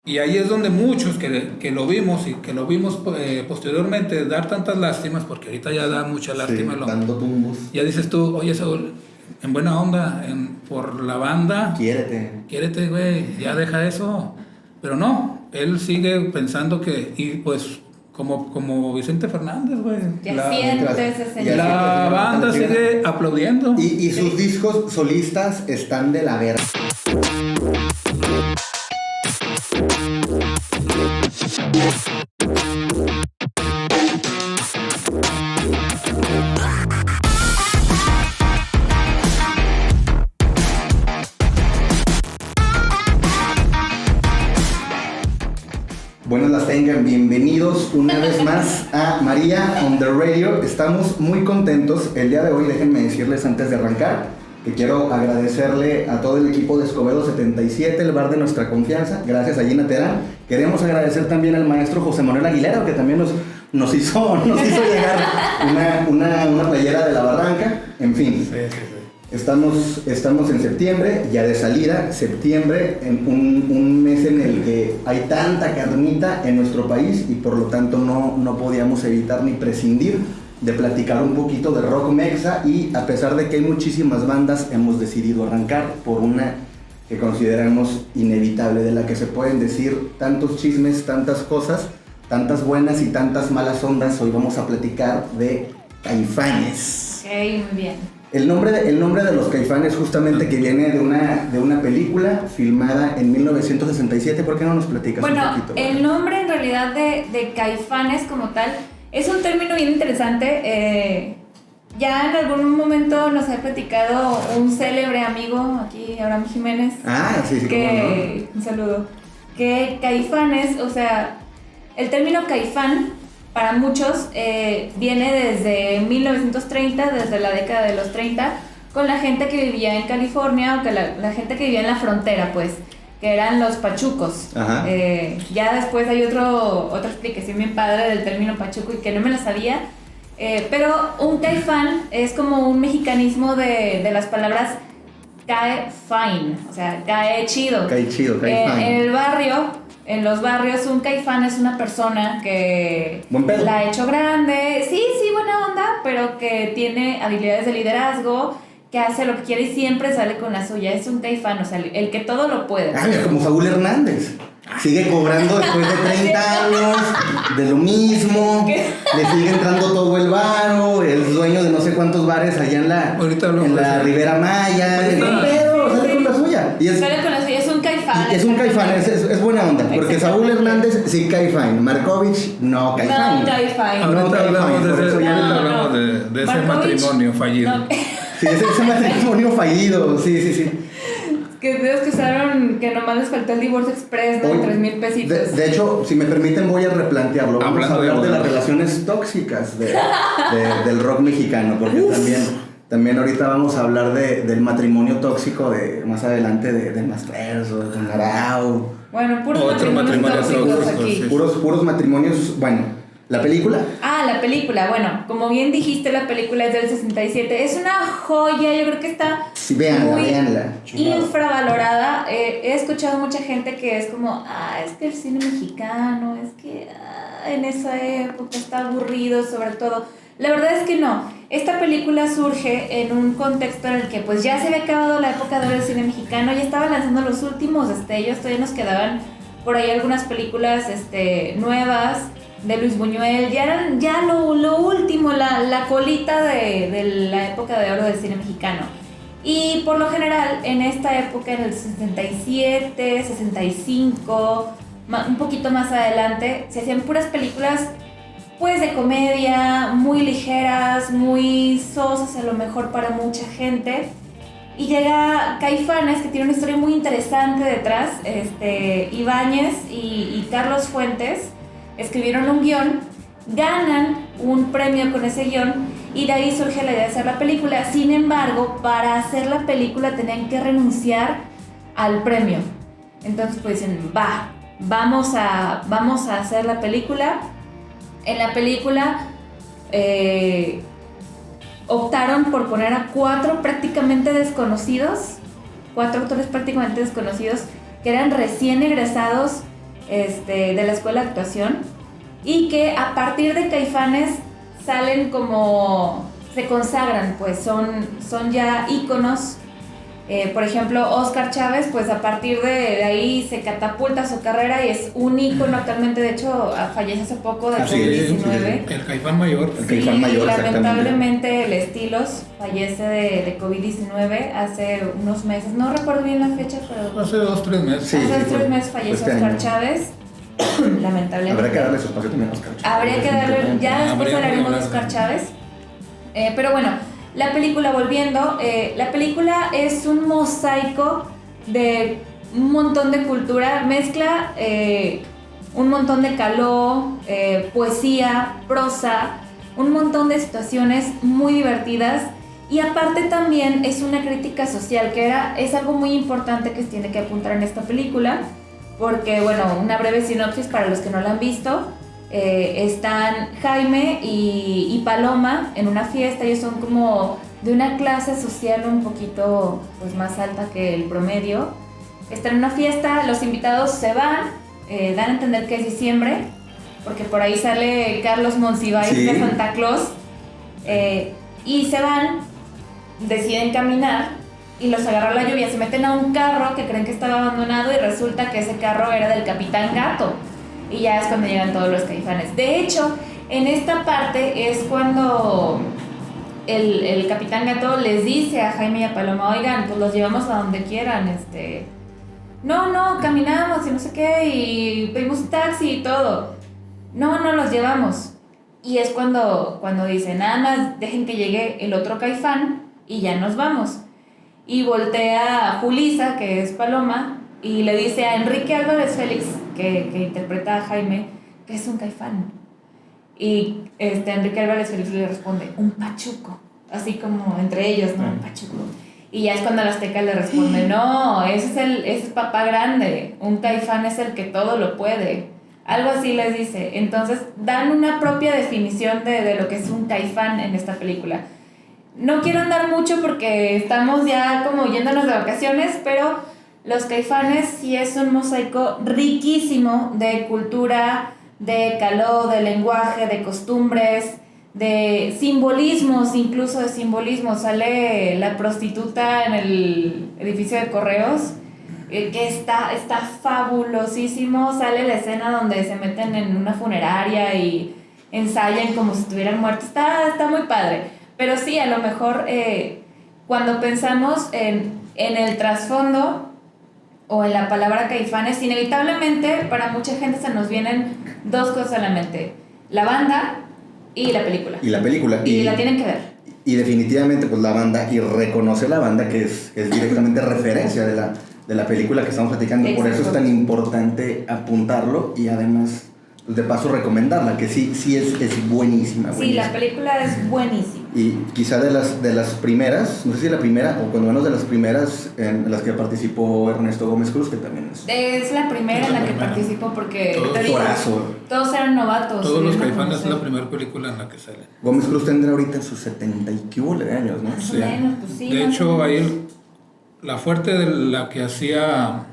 Y ahí es donde muchos que lo vimos y que lo vimos posteriormente dar tantas lástimas, porque ahorita ya da mucha lástima. Sí, dando tumbos. Ya dices tú, oye Saúl, en buena onda, por la banda. Quiérete, güey, ya deja eso. Pero no, él sigue pensando que, y pues como Vicente Fernández, güey. La banda sigue aplaudiendo. Y sus discos solistas están de la verga. Buenas las tengan, bienvenidos una vez más a María on the Radio. Estamos muy contentos el día de hoy. Déjenme decirles antes de arrancar que quiero agradecerle a todo el equipo de Escobedo 77, el bar de nuestra confianza. Gracias a Gina Terán. Queremos agradecer también al maestro José Manuel Aguilera, que también nos hizo llegar una playera de la barranca. En fin. Sí. Estamos en septiembre, ya de salida, septiembre, en un mes en el que hay tanta carnita en nuestro país y por lo tanto no podíamos evitar ni prescindir de platicar un poquito de rock mexa, y a pesar de que hay muchísimas bandas, hemos decidido arrancar por una que consideramos inevitable, de la que se pueden decir tantos chismes, tantas cosas, tantas buenas y tantas malas ondas. Hoy vamos a platicar de Caifanes. Ok, muy bien. El nombre de los Caifanes justamente que viene de una película filmada en 1967. ¿Por qué no nos platicas un poquito? Bueno, el nombre en realidad de Caifanes como tal es un término bien interesante. Ya en algún momento nos ha platicado un célebre amigo aquí, Abraham Jiménez. Sí, que, no. Un saludo. Que Caifanes, o sea, el término Caifán para muchos viene desde 1930, desde la década de los 30, con la gente que vivía en California, o que la gente que vivía en la frontera, pues, que eran los pachucos. Ya después hay otra explicación bien padre del término pachuco y que no me la sabía, pero un caifán es como un mexicanismo de las palabras cae fine, o sea, cae chido. Cae chido, cae fine. En los barrios, un caifán es una persona que buen pedo. La ha hecho grande, sí, buena onda, pero que tiene habilidades de liderazgo, que hace lo que quiere y siempre sale con la suya. Es un caifán, o sea, el que todo lo puede. Mira, como Saúl Hernández. Sigue cobrando después de 30 años, de lo mismo, le sigue entrando todo el varo, es dueño de no sé cuántos bares allá en la Ribera Maya. Sale con la suya. Sale con la suya, es un caifán. Es un caifán, es buena onda, porque Saúl Hernández sí caifán, Markovich no caifán. No caifán. Ahorita hablamos de ese matrimonio fallido. No. Sí, ese matrimonio fallido, sí. Que que nomás les faltó el divorcio express, ¿no? 3,000 pesitos. De hecho, si me permiten, voy a replantearlo. Vamos a hablar de las relaciones tóxicas del rock mexicano, porque también ahorita vamos a hablar del matrimonio tóxico más adelante de Masters o de Don Arau. Bueno, puros matrimonios tóxicos aquí. Sí. Puros matrimonios, bueno. ¿La película? La película, bueno, como bien dijiste, la película es del 67. Es una joya, yo creo que está véanla. Infravalorada. He escuchado mucha gente que es como, es que el cine mexicano, es que en esa época está aburrido, sobre todo. La verdad es que no. Esta película surge en un contexto en el que pues ya se había acabado la época de oro del cine mexicano, ya estaba lanzando los últimos destellos, todavía nos quedaban por ahí algunas películas nuevas de Luis Buñuel, ya eran lo último, la colita de la época de oro del cine mexicano. Y por lo general, en esta época, en el 67, 65, un poquito más adelante, se hacían puras películas pues de comedia, muy ligeras, muy sosas a lo mejor para mucha gente. Y llega Caifanes, que tiene una historia muy interesante detrás. Ibáñez y Carlos Fuentes escribieron un guión, ganan un premio con ese guión y de ahí surge la idea de hacer la película. Sin embargo, para hacer la película tenían que renunciar al premio. Entonces pues dicen, vamos a hacer la película. En la película optaron por poner a 4 actores prácticamente desconocidos, que eran recién egresados de la escuela de actuación, y que a partir de Caifanes salen como, se consagran, pues son ya íconos. Por ejemplo, Óscar Chávez, pues a partir de ahí se catapulta su carrera y es un ícono actualmente. De hecho, fallece hace poco de COVID-19. El Caifán Mayor. El Caifán Mayor, lamentablemente el Estilos fallece de COVID-19 hace unos meses. No recuerdo bien la fecha, pero... Hace 2-3 meses. Hace 3 meses falleció Óscar Chávez. Lamentablemente. Habría que darle su espacio también a Óscar Chávez. Habría que darle... Ya después hablaremos de Óscar Chávez. Pero bueno... La película, volviendo, la película es un mosaico de un montón de cultura, mezcla un montón de caló, poesía, prosa, un montón de situaciones muy divertidas, y aparte también es una crítica social, que es algo muy importante que se tiene que apuntar en esta película, porque, bueno, una breve sinopsis para los que no la han visto. Están Jaime y Paloma en una fiesta. Ellos son como de una clase social un poquito pues más alta que el promedio. Están en una fiesta, los invitados se van, dan a entender que es diciembre, porque por ahí sale Carlos Monsiváis de Santa Claus, y se van, deciden caminar y los agarra la lluvia, se meten a un carro que creen que estaba abandonado y resulta que ese carro era del Capitán Gato. Y ya es cuando llegan todos los Caifanes. De hecho, en esta parte es cuando el Capitán Gato les dice a Jaime y a Paloma: oigan, pues los llevamos a donde quieran, No, caminamos y no sé qué, y pedimos un taxi y todo. No los llevamos. Y es cuando dicen: nada más dejen que llegue el otro Caifán y ya nos vamos. Y voltea a Julissa, que es Paloma, y le dice a Enrique Álvarez Félix, que interpreta a Jaime, que es un Caifán. Y Enrique Álvarez Félix le responde: un pachuco. Así como entre ellos, ¿no? Un pachuco. Y ya es cuando la Azteca le responde: no, ese es papá grande. Un Caifán es el que todo lo puede. Algo así les dice. Entonces dan una propia definición de lo que es un Caifán en esta película. No quiero andar mucho porque estamos ya como yéndonos de vacaciones, pero los Caifanes sí es un mosaico riquísimo de cultura, de caló, de lenguaje, de costumbres, de simbolismos, incluso de simbolismos. Sale la prostituta en el edificio de correos, que está fabulosísimo. Sale la escena donde se meten en una funeraria y ensayan como si estuvieran muertos. Está muy padre. Pero sí, a lo mejor cuando pensamos en el trasfondo o en la palabra Caifanes, inevitablemente para mucha gente se nos vienen dos cosas a la mente: la banda y la película. Y la película. Y la tienen que ver. Y definitivamente pues la banda, y reconoce la banda que es directamente referencia de la película que estamos platicando. Exacto. Por eso es tan importante apuntarlo y además de paso recomendarla, que sí es buenísima. Sí, la película es buenísima. Y quizá de las primeras, no sé si la primera o cuando menos de las primeras en las que participó Ernesto Gómez Cruz, que también es la primera en la que participó, porque todos eran novatos. Todos los Caifanes es la primera película en la que sale. Gómez Cruz tendrá ahorita sus 70 y quíbole de años, ¿no? Más o menos, pues sí. De hecho, ahí la fuerte de la que hacía...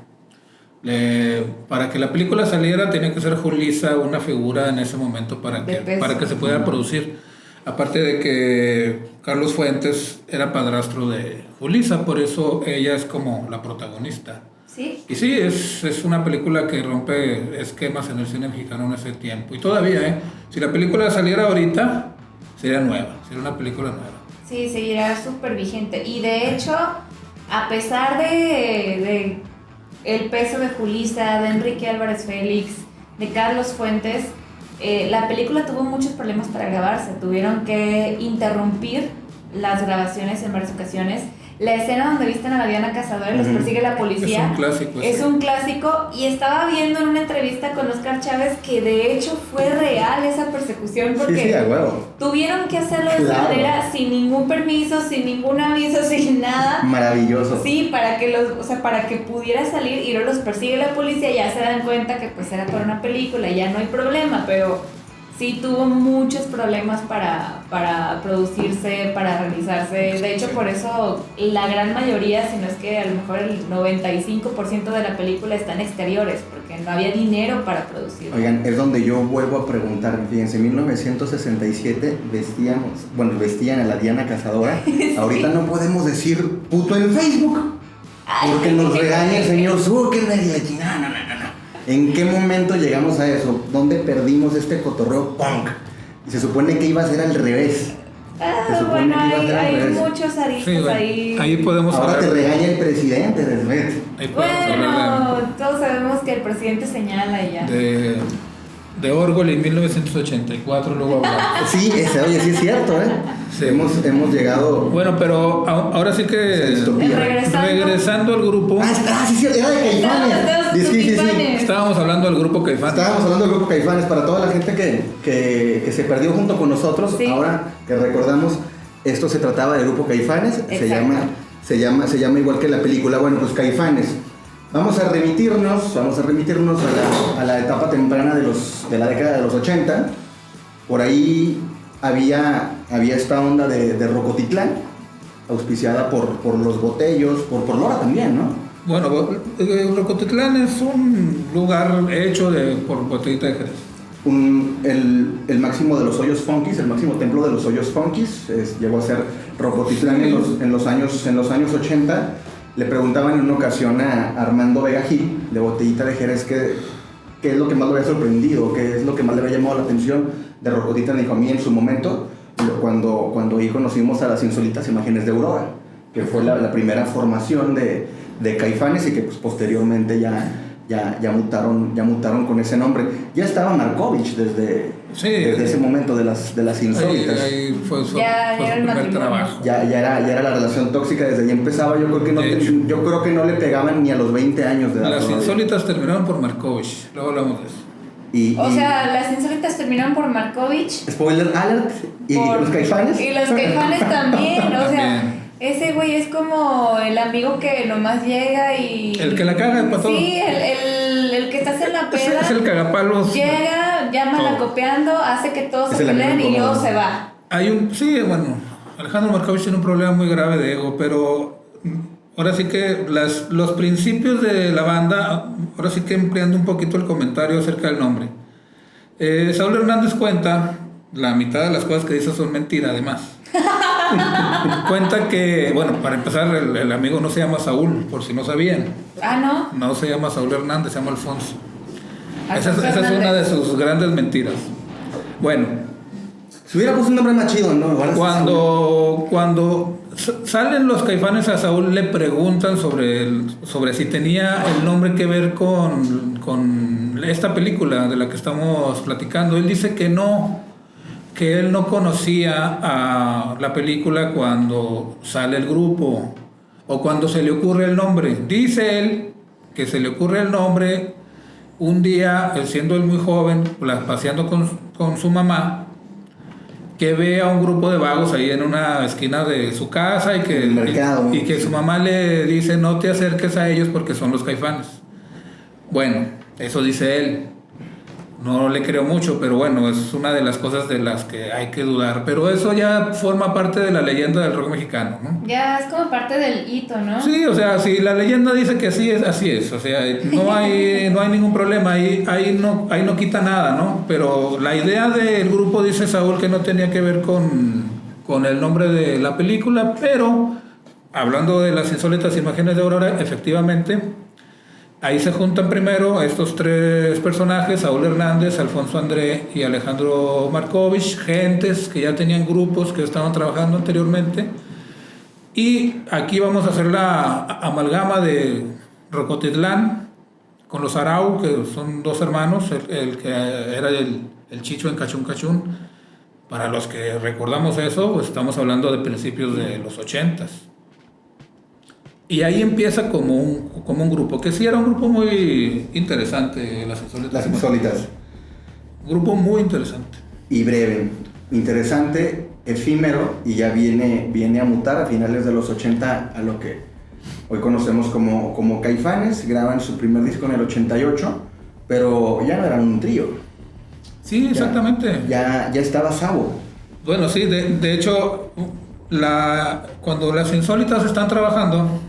para que la película saliera tenía que ser Julissa una figura en ese momento para que se pudiera producir. Aparte de que Carlos Fuentes era padrastro de Julissa, por eso ella es como la protagonista. ¿Sí? Y sí, es una película que rompe esquemas en el cine mexicano en ese tiempo. Y todavía, si la película saliera ahorita, sería nueva, sería una película nueva. Sí, seguirá súper vigente. Y de hecho, a pesar de el peso de Julissa, de Enrique Álvarez Félix, de Carlos Fuentes, la película tuvo muchos problemas para grabarse. Tuvieron que interrumpir las grabaciones en varias ocasiones. La escena donde visten a la Diana Cazadora y los persigue la policía es un clásico. Es un clásico, y estaba viendo en una entrevista con Óscar Chávez que de hecho fue real esa persecución, porque tuvieron que hacerlo de esa manera, sin ningún permiso, sin ningún aviso, sin nada. Maravilloso. Sí, para que pudiera salir, y luego los persigue la policía, ya se dan cuenta que pues era para una película, ya no hay problema, pero sí tuvo muchos problemas para producirse, para realizarse. De hecho, por eso la gran mayoría, si no es que a lo mejor el 95% de la película está en exteriores, porque porque no había dinero para producirlo. Oigan, es donde yo vuelvo a preguntar, fíjense, en 1967 vestían a la Diana Cazadora. Sí. Ahorita no podemos decir puto en Facebook, porque nos regaña el señor Zuckerberg y la china. No. ¿En qué momento llegamos a eso? ¿Dónde perdimos este cotorreo punk? Y se supone que iba a ser al revés. Bueno, hay muchos aristas ahí. Ahí podemos Ahora hablar. te regaña el presidente, Desmet. Bueno, todos sabemos que el presidente señala y ya. De Orwell en 1984, luego hablamos. Sí, oye, sí es cierto, ¿eh? Sí. Hemos llegado... Bueno, pero ahora sí que... Regresando al grupo... sí, cierto, era de Caifanes. Sí. Estábamos hablando del grupo Caifanes. Para toda la gente que se perdió junto con nosotros, sí. Ahora que recordamos, esto se trataba del grupo Caifanes. Se llama igual que la película. Bueno, pues Caifanes. Vamos a remitirnos a la etapa temprana de la década de los 80. Por ahí había esta onda de Rocotitlán, auspiciada por los Botellos, por Lora también, ¿no? Bueno, Rocotitlán es un lugar hecho por Botellita de Jerez. El máximo de los hoyos funkis, el máximo templo de los hoyos funkis, llegó a ser Rocotitlán. Sí. en los años 80. Le preguntaban en una ocasión a Armando Vega Gil, de Botellita de Jerez, qué es lo que más le había sorprendido, qué es lo que más le había llamado la atención de Rocotitlán. Dijo, a mí en su momento, cuando ahí conocimos a las insólitas imágenes de Aurora, que fue la primera formación de Caifanes y que pues, posteriormente ya mutaron con ese nombre. Ya estaba Markovich desde ese momento de las insólitas. Ahí fue su primer trabajo. Ya era la relación tóxica, desde ahí empezaba. Yo creo que no le pegaban ni a los 20 años de edad. Las insólitas terminaron por Markovich, luego hablamos de eso. O sea, las insólitas terminaron por Markovich. Spoiler alert. ¿Y los Caifanes? Y los Caifanes también, o sea... Ese güey es como el amigo que nomás llega y... El que la caga para todo. Sí, el que estás en la peda. Es el cagapalos. Llega, llama malacopeando, hace que todos se peleen y luego se va. Alejandro Markovich tiene un problema muy grave de ego, pero ahora sí que los principios de la banda, ahora sí que empleando un poquito el comentario acerca del nombre. Saúl Hernández cuenta, la mitad de las cosas que dice son mentira además. Cuenta que, bueno, para empezar, el amigo no se llama Saúl, por si no sabían. ¿No? No se llama Saúl Hernández, se llama Alfonso. Esa es una de sus grandes mentiras. Bueno, si hubiera puesto un nombre más chido, ¿no? Cuando salen los Caifanes a Saúl, le preguntan sobre si tenía el nombre que ver con esta película de la que estamos platicando. Él dice que no, que él no conocía a la película cuando sale el grupo o cuando se le ocurre el nombre. Dice él que se le ocurre el nombre un día, siendo él muy joven, paseando con su mamá, que ve a un grupo de vagos ahí en una esquina de su casa y que su mamá le dice: no te acerques a ellos porque son los Caifanes. Bueno, eso dice él. No le creo mucho, pero bueno, es una de las cosas de las que hay que dudar. Pero eso ya forma parte de la leyenda del rock mexicano, ¿no? Ya es como parte del hito, ¿no? Sí, o sea, si la leyenda dice que así es. O sea, no hay ningún problema, ahí no quita nada, ¿no? Pero la idea del grupo, dice Saúl, que no tenía que ver con el nombre de la película, pero hablando de las insólitas imágenes de Aurora, efectivamente... Ahí se juntan primero estos tres personajes, Saúl Hernández, Alfonso André y Alejandro Markovich, gentes que ya tenían grupos que estaban trabajando anteriormente. Y aquí vamos a hacer la amalgama de Rocotitlán con los Arau, que son dos hermanos, el que era el Chicho en Cachún Cachún. Para los que recordamos eso, pues estamos hablando de principios de los 80s. Y ahí empieza como un grupo, que sí era un grupo muy interesante, las Insólitas. Grupo muy interesante. Y breve, interesante, efímero, y ya viene a mutar a finales de los 80 a lo que hoy conocemos como Caifanes. Graban su primer disco en el 88, pero ya no eran un trío. Sí, exactamente. Ya estaba Sabo. Bueno, sí, de hecho, cuando las Insólitas están trabajando...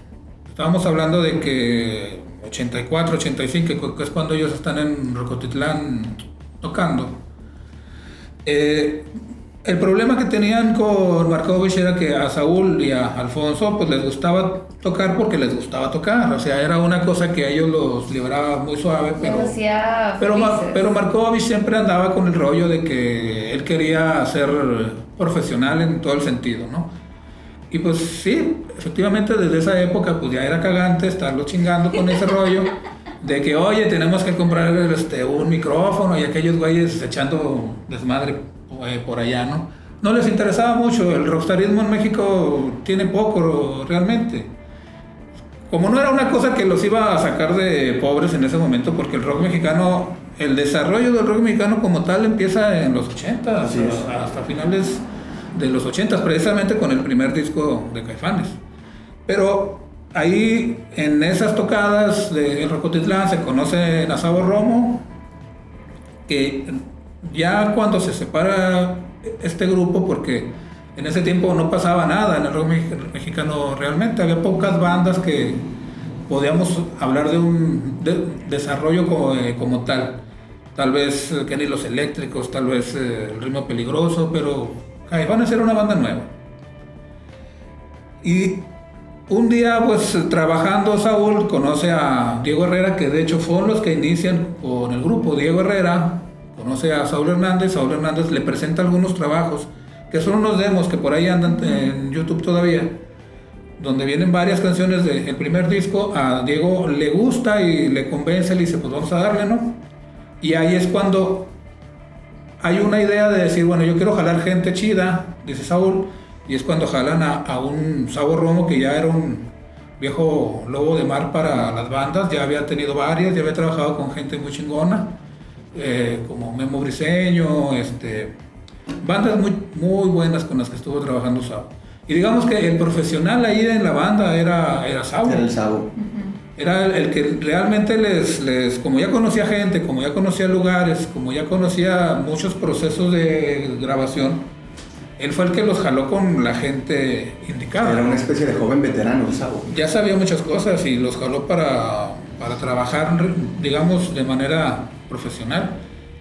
Estábamos hablando de que 84, 85, que es cuando ellos están en Rocotitlán tocando. El problema que tenían con Markovich era que a Saúl y a Alfonso pues les gustaba tocar porque les gustaba tocar, o sea, era una cosa que a ellos los libraba muy suave, pero Markovich siempre andaba con el rollo de que él quería ser profesional en todo el sentido, ¿no? Y pues sí, efectivamente desde esa época pues ya era cagante estarlo chingando con ese rollo de que, oye, tenemos que comprar un micrófono y aquellos güeyes echando desmadre por allá, ¿no? No les interesaba mucho, el rockstarismo en México tiene poco realmente. Como no era una cosa que los iba a sacar de pobres en ese momento, porque el rock mexicano, el desarrollo del rock mexicano como tal empieza en los 80, hasta finales de los 80, precisamente con el primer disco de Caifanes. Pero ahí, en esas tocadas de Rocotitlán, se conoce a Sabo Romo, que ya cuando se separa este grupo, porque en ese tiempo no pasaba nada en el rock mexicano realmente, había pocas bandas que podíamos hablar de un desarrollo como tal vez Kenny Los Eléctricos, tal vez El Ritmo Peligroso, pero Caifanes era una banda nueva. Y un día, pues trabajando, Saúl conoce a Diego Herrera, que de hecho fueron los que inician con el grupo. Diego Herrera conoce a Saúl Hernández le presenta algunos trabajos, que son unos demos que por ahí andan en YouTube todavía, donde vienen varias canciones del primer disco. A Diego le gusta y le convence, le dice, pues vamos a darle, ¿no? Y ahí es cuando hay una idea de decir, bueno, yo quiero jalar gente chida, dice Saúl, y es cuando jalan a un Sabo Romo, que ya era un viejo lobo de mar para las bandas, ya había tenido varias, ya había trabajado con gente muy chingona, como Memo Briseño, bandas muy, muy buenas con las que estuvo trabajando Sabo. Y digamos que el profesional ahí en la banda era Sabo. Era el Sabo. Era el que realmente como ya conocía gente, como ya conocía lugares, como ya conocía muchos procesos de grabación, él fue el que los jaló con la gente indicada. Era una especie de joven veterano, el Sabo. Ya sabía muchas cosas y los jaló para trabajar, digamos, de manera profesional.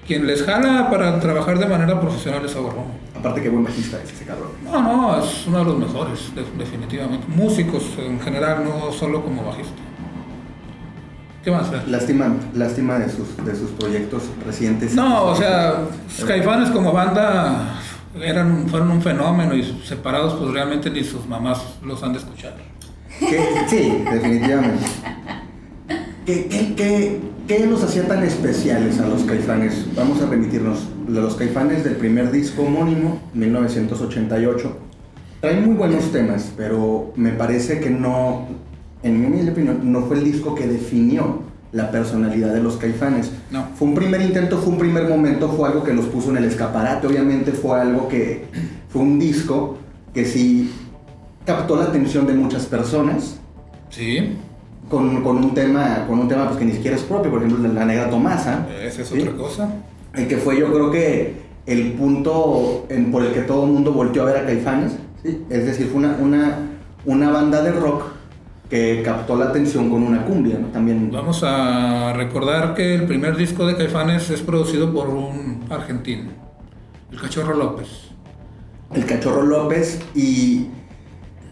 Quien les jala para trabajar de manera profesional es Sabo Romo. Aparte que buen bajista es ese cabrón. No, es uno de los mejores, definitivamente. Músicos en general, no solo como bajista. ¿Qué más? Lástima de sus proyectos recientes. No, o sea, Caifanes como banda fueron un fenómeno, y separados pues realmente ni sus mamás los han de escuchar. Sí, definitivamente. ¿Qué los hacía tan especiales a los Caifanes? Vamos a remitirnos a los Caifanes del primer disco homónimo, 1988. Traen muy buenos temas, pero me parece que no, en mi humilde opinión, no fue el disco que definió la personalidad de los Caifanes. No. Fue un primer intento, fue un primer momento, fue algo que los puso en el escaparate, obviamente fue un disco que sí captó la atención de muchas personas. Sí. Con un tema pues, que ni siquiera es propio, por ejemplo, La Negra Tomasa. Esa es, ¿sí?, otra cosa. El que fue, yo creo que el punto por el que todo el mundo volteó a ver a Caifanes, ¿sí? Es decir, fue una banda de rock que captó la atención con una cumbia, ¿no? También. Vamos a recordar que el primer disco de Caifanes es producido por un argentino, el Cachorro López. El Cachorro López, y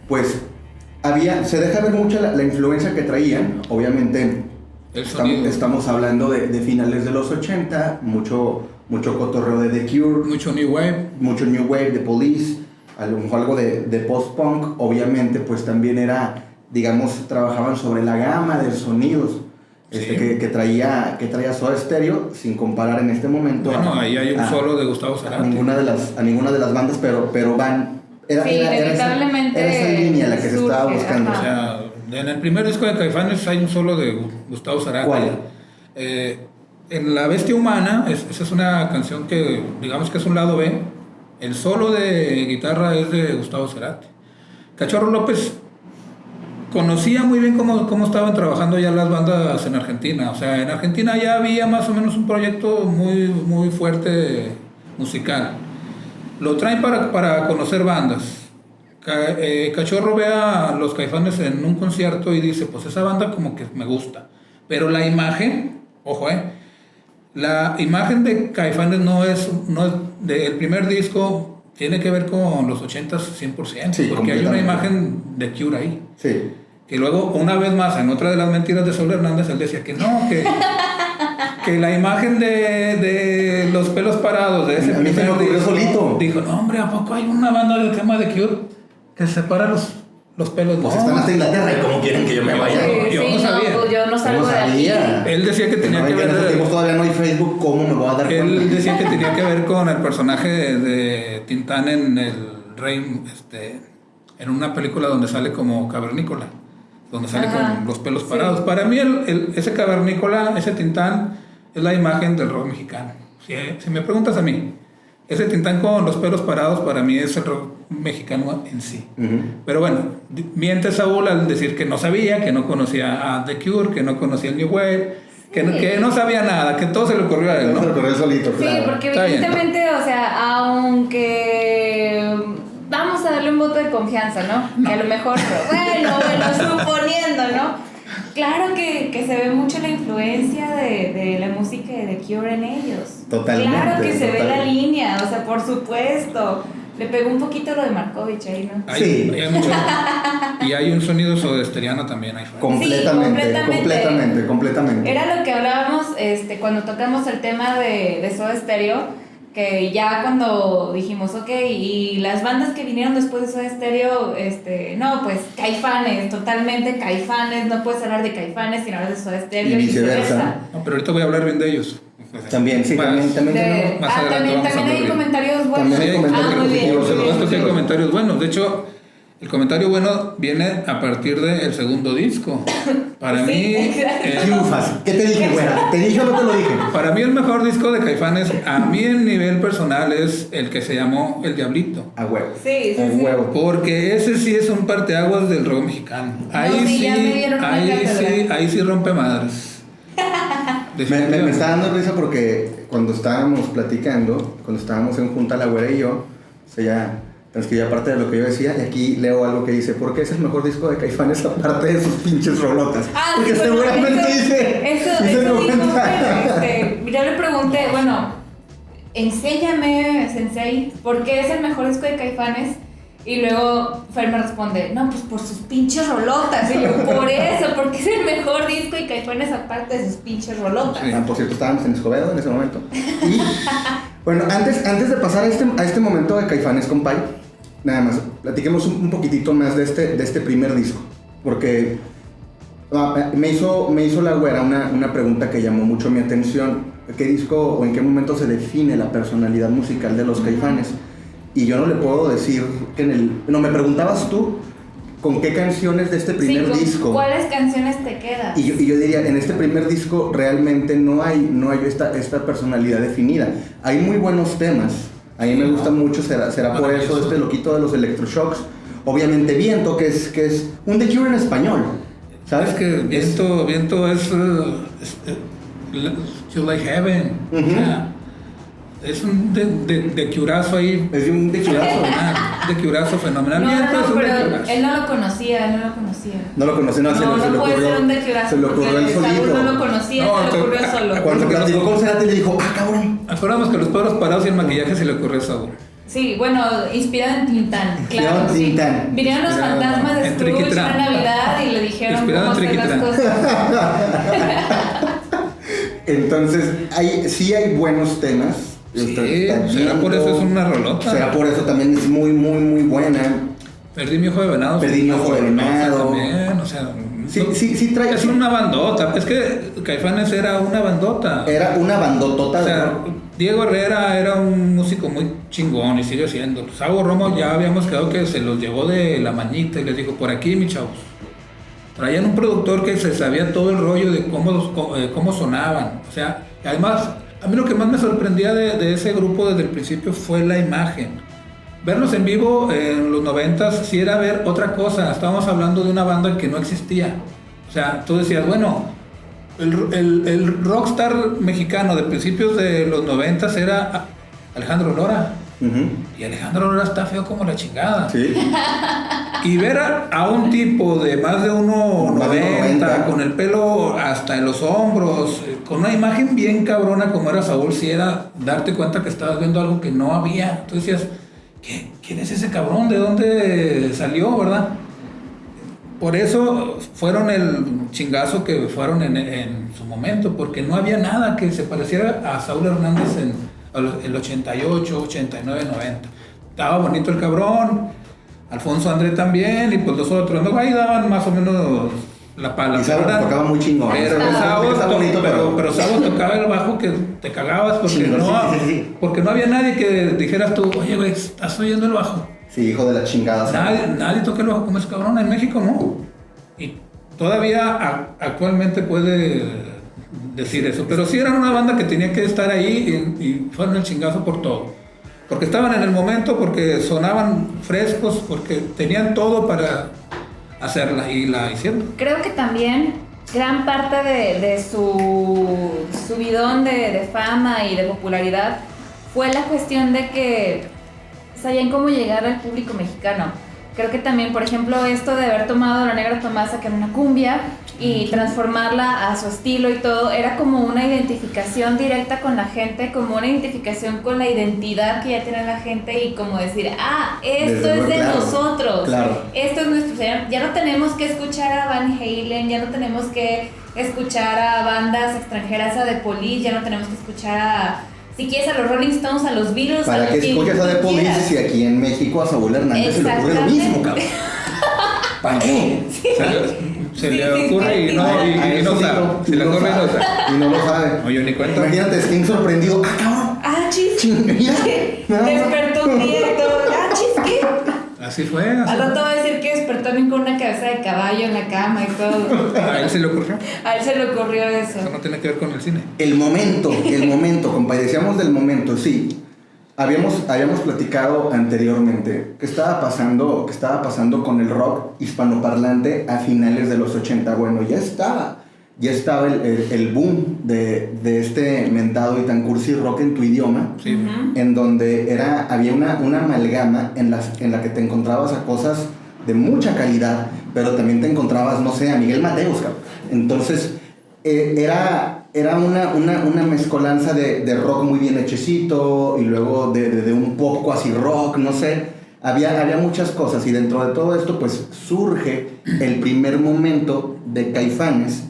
pues se deja ver mucho la influencia que traían, obviamente. Estamos hablando de finales de los 80, mucho cotorreo de The Cure, mucho New Wave, The Police, algo de post-punk, obviamente pues también era, digamos, trabajaban sobre la gama de sonidos, sí, que traía Soda Stereo, sin comparar en este momento. Bueno, ahí hay un solo de Gustavo Cerati. A ninguna de las bandas, pero van. Era esa línea la que se estaba buscando. O sea, en el primer disco de Caifanes hay un solo de Gustavo Cerati. ¿Cuál? En La Bestia Humana, esa es una canción que, digamos que es un lado B. El solo de guitarra es de Gustavo Cerati. Cachorro López conocía muy bien cómo estaban trabajando ya las bandas en Argentina. O sea, en Argentina ya había más o menos un proyecto muy, muy fuerte musical. Lo traen para conocer bandas. Cachorro ve a los Caifanes en un concierto y dice, pues esa banda como que me gusta. Pero la imagen, ojo, la imagen de Caifanes no es del primer disco, tiene que ver con los 80s 100%, sí, porque hay una imagen de Cure ahí. Sí. Que luego, una vez más, en otra de las mentiras de Saúl Hernández, él decía que no, que la imagen de los pelos parados de ese a mí se me ocurrió solito. Dijo, no, hombre, ¿a poco hay una banda del tema de Cure que separa los pelos? Pues no, están hasta Inglaterra y cómo quieren que yo me vaya. Yo no sabía. Pues yo no salgo de aquí. Él decía que tenía que ver... En esos tiempos todavía no hay Facebook, ¿cómo me voy a dar cuenta? Él decía que tenía que ver con el personaje de Tintán en el Rey, en una película donde sale como cavernícola, donde sale con los pelos parados. Para mí ese cavernícola, ese Tintán, es la imagen del rock mexicano. Si me preguntas a mí, ese Tintán con los pelos parados para mí es el rock mexicano en sí. Pero bueno, miente Saúl al decir que no sabía, que no conocía a The Cure, que no conocía el New Wave, que no sabía nada, que todo se le ocurrió a él, ¿no? Se le ocurrió solito, claro. Sí, porque evidentemente, o sea, aunque vamos a darle un voto de confianza, ¿no? Que a lo mejor, bueno, suponiendo, ¿no? Claro que se ve mucho la influencia de la música de The Cure en ellos. Totalmente. Claro que se ve la línea, o sea, por supuesto. Le pegó un poquito lo de Markovich ahí, ¿no? Sí. Hay mucho, y hay un sonido sodesteriano también ahí. Completamente. Era lo que hablábamos cuando tocamos el tema de Soda Stereo, que ya cuando dijimos, ok, y las bandas que vinieron después de Soda Stereo, no, pues Caifanes, totalmente Caifanes, no puedes hablar de Caifanes sin hablar de Soda Stereo y viceversa. No, pero ahorita voy a hablar bien de ellos. También, sí, también también hay comentarios buenos. También hay comentarios muy bien. Por supuesto que hay comentarios buenos. De hecho, el comentario bueno viene a partir del segundo disco. Para mí... triunfas. ¿Qué te dije, güera? ¿Te dije o no te lo dije? Para mí el mejor disco de Caifanes, a mí en nivel personal, es el que se llamó El Diablito. A huevo. Sí. Huevo. Porque ese sí es un parteaguas del rock mexicano. Ahí sí rompe madres. Me está dando risa porque cuando estábamos platicando, cuando estábamos en junta la güera y yo, o sea, ya transcribía parte de lo que yo decía, y aquí leo algo que dice, ¿por qué es el mejor disco de Caifanes aparte de sus pinches rolotas? Porque seguramente dice... Eso dijo, yo le pregunté, bueno, enséñame, sensei, ¿por qué es el mejor disco de Caifanes? Y luego Fer me responde, no, pues por sus pinches rolotas. Y yo, por eso, porque es el mejor disco y Caifanes aparte de sus pinches rolotas. Sí. Por cierto, estábamos en Escobedo en ese momento. Y, bueno, antes de pasar a este momento de Caifanes, compay, nada más, platiquemos un poquitito más de este primer disco. Porque me hizo la güera una pregunta que llamó mucho mi atención. ¿Qué disco o en qué momento se define la personalidad musical de los Caifanes? Y yo no le puedo decir que me preguntabas tú con qué canciones de este primer disco. ¿Cuáles canciones te quedas? Y yo diría, en este primer disco realmente no hay esta personalidad definida. Hay muy buenos temas. A mí me gusta mucho, será por eso este loquito de los electroshocks. Obviamente Viento, que es un The Cure en español. ¿Sabes? Es que Viento es Just Like Heaven. O sea, es un de curazo ahí. Es un de curazo. De curazo fenomenal. No, pero él no lo conocía. No lo conocía, se le puede ocurrió. ser un de curazo. Se le ocurrió él solito. Saúl no lo conocía, se le ocurrió solo. Cuando platicó con Cerati le dijo, cabrón. Acordamos que los perros parados y el maquillaje se le ocurrió a Saúl. Sí, bueno, inspirado en Tintán, claro. Sí. Vinieron los fantasmas de Scrooge en Navidad y le dijeron cómo hacer las cosas. Entonces, sí hay buenos temas. Sí, será por eso es una rolota. Será por eso también es muy, muy, muy buena. Perdí mi ojo de venado. También, o sea, sí trae. Es una bandota. Es que Caifanes era una bandota. Era una bandotota. O sea, Diego Herrera era un músico muy chingón y sigue siendo. Sabo Romo ya habíamos quedado que se los llevó de la mañita y les dijo, por aquí, mis chavos. Traían un productor que se sabía todo el rollo de cómo sonaban. O sea, además, a mí lo que más me sorprendía de ese grupo desde el principio fue la imagen. Verlos en vivo en los 90s sí era ver otra cosa. Estábamos hablando de una banda que no existía. O sea, tú decías, bueno, el rockstar mexicano de principios de los 90s era Alejandro Lora. Y Alejandro Lora está feo como la chingada. Sí. Y ver a un tipo de más de 1.90, con el pelo hasta en los hombros, con una imagen bien cabrona como era Saúl, si era darte cuenta que estabas viendo algo que no había. Tú decías, ¿quién es ese cabrón? ¿De dónde salió, verdad? Por eso fueron el chingazo que fueron en su momento, porque no había nada que se pareciera a Saúl Hernández en el 88, 89, 90. Estaba bonito el cabrón, Alfonso André también, y pues los otros, ¿no? Ahí daban más o menos la pala. Y Saúl tocaba muy chingón. Pero Saúl tocaba el bajo que te cagabas porque no había nadie que dijeras tú, oye, güey, ¿estás oyendo el bajo? Sí, hijo de la chingada. Nadie toca el bajo como ese cabrón en México, ¿no? Y todavía actualmente puede decir eso. Pero sí eran una banda que tenía que estar ahí y fueron el chingazo por todo. Porque estaban en el momento, porque sonaban frescos, porque tenían todo para hacerla y la hicieron. Creo que también gran parte de su subidón de fama y de popularidad fue la cuestión de que sabían cómo llegar al público mexicano. Creo que también, por ejemplo, esto de haber tomado La Negra Tomasa, que era una cumbia, y transformarla a su estilo y todo, era como una identificación directa con la gente, como una identificación con la identidad que ya tiene la gente y como decir, esto es de nosotros, esto es nuestro, ya no tenemos que escuchar a Van Halen, ya no tenemos que escuchar a bandas extranjeras, a The Police, ya no tenemos que escuchar a... Si quieres a los Rolling Stones, a los Beatles, ¿para qué escuchas a The Police si aquí en México a Saúl Hernández se le ocurre lo mismo, cabrón? ¿Para qué? Se le ocurre y no sabe. Se le ocurre y no sabe. Y no lo sabe. Oye, ni cuenta. Imagínate, Sting sorprendido. ¡Cabrón! Despertó un día y todo. ¿Qué? Así fue. Al rato va a decir que despertó también con una cabeza de caballo en la cama y todo. ¿A él se le ocurrió? A él se le ocurrió eso. Eso no tiene que ver con el cine. El momento, compa, decíamos del momento, sí. Habíamos platicado anteriormente qué estaba pasando con el rock hispanoparlante a finales de los 80. Bueno, ya estaba el boom de este mentado y tan cursi rock en tu idioma, sí. En donde había una amalgama en la que te encontrabas a cosas de mucha calidad, pero también te encontrabas, no sé, a Miguel Mateos, cabrón. Entonces, era una mezcolanza de rock muy bien hechecito y luego de un pop cuasi rock, no sé. Había muchas cosas y dentro de todo esto pues surge el primer momento de Caifanes.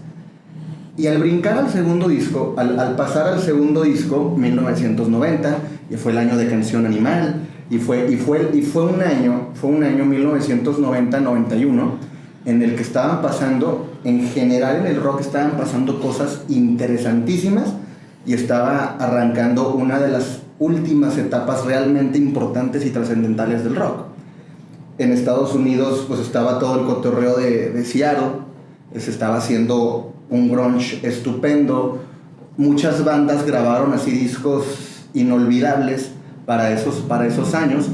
Y al brincar al segundo disco, al pasar al segundo disco, 1990, y fue el año de Canción Animal, y fue un año 1990-91, en el que estaban pasando, en general en el rock estaban pasando cosas interesantísimas, y estaba arrancando una de las últimas etapas realmente importantes y trascendentales del rock. En Estados Unidos pues estaba todo el cotorreo de Seattle, se estaba haciendo un grunge estupendo, muchas bandas grabaron así discos inolvidables para esos años,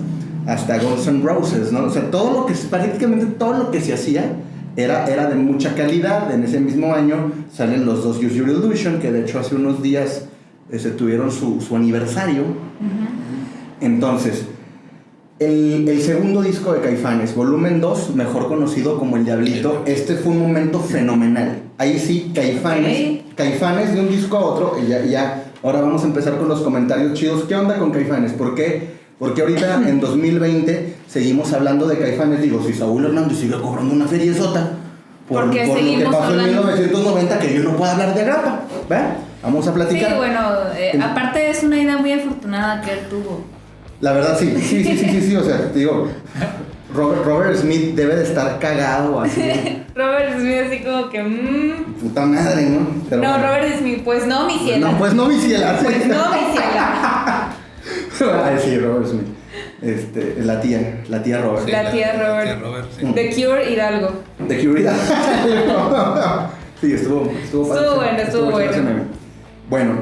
hasta Guns N' Roses, ¿no? O sea, prácticamente todo lo que se hacía era de mucha calidad. En ese mismo año salen los dos Use Your Illusion, que de hecho hace unos días tuvieron su aniversario. Entonces, el segundo disco de Caifanes, volumen 2, mejor conocido como El Diablito, este fue un momento fenomenal. Ahí sí, Caifanes de un disco a otro, y ya, ahora vamos a empezar con los comentarios chidos. ¿Qué onda con Caifanes? ¿Por qué? Porque ahorita en 2020 seguimos hablando de Caifanes. Digo, si Saúl Hernández sigue cobrando una feriezota por lo que pasó en 1990, que yo no puedo hablar de grapa, ¿verdad? Vamos a platicar. Sí, bueno, aparte es una idea muy afortunada que él tuvo. La verdad, sí, o sea, digo, Robert Smith debe de estar cagado así. Robert Smith así como que... Puta madre, ¿no? Pero no, bueno. Robert Smith, pues no, mi ciela. No, pues no, mi ciela. Pues no, mi ciela. Ay, sí, Robert Smith. La tía Robert. Sí, la tía Robert, sí. The Cure Hidalgo. The Cure Hidalgo. Sí, estuvo bueno. Bueno,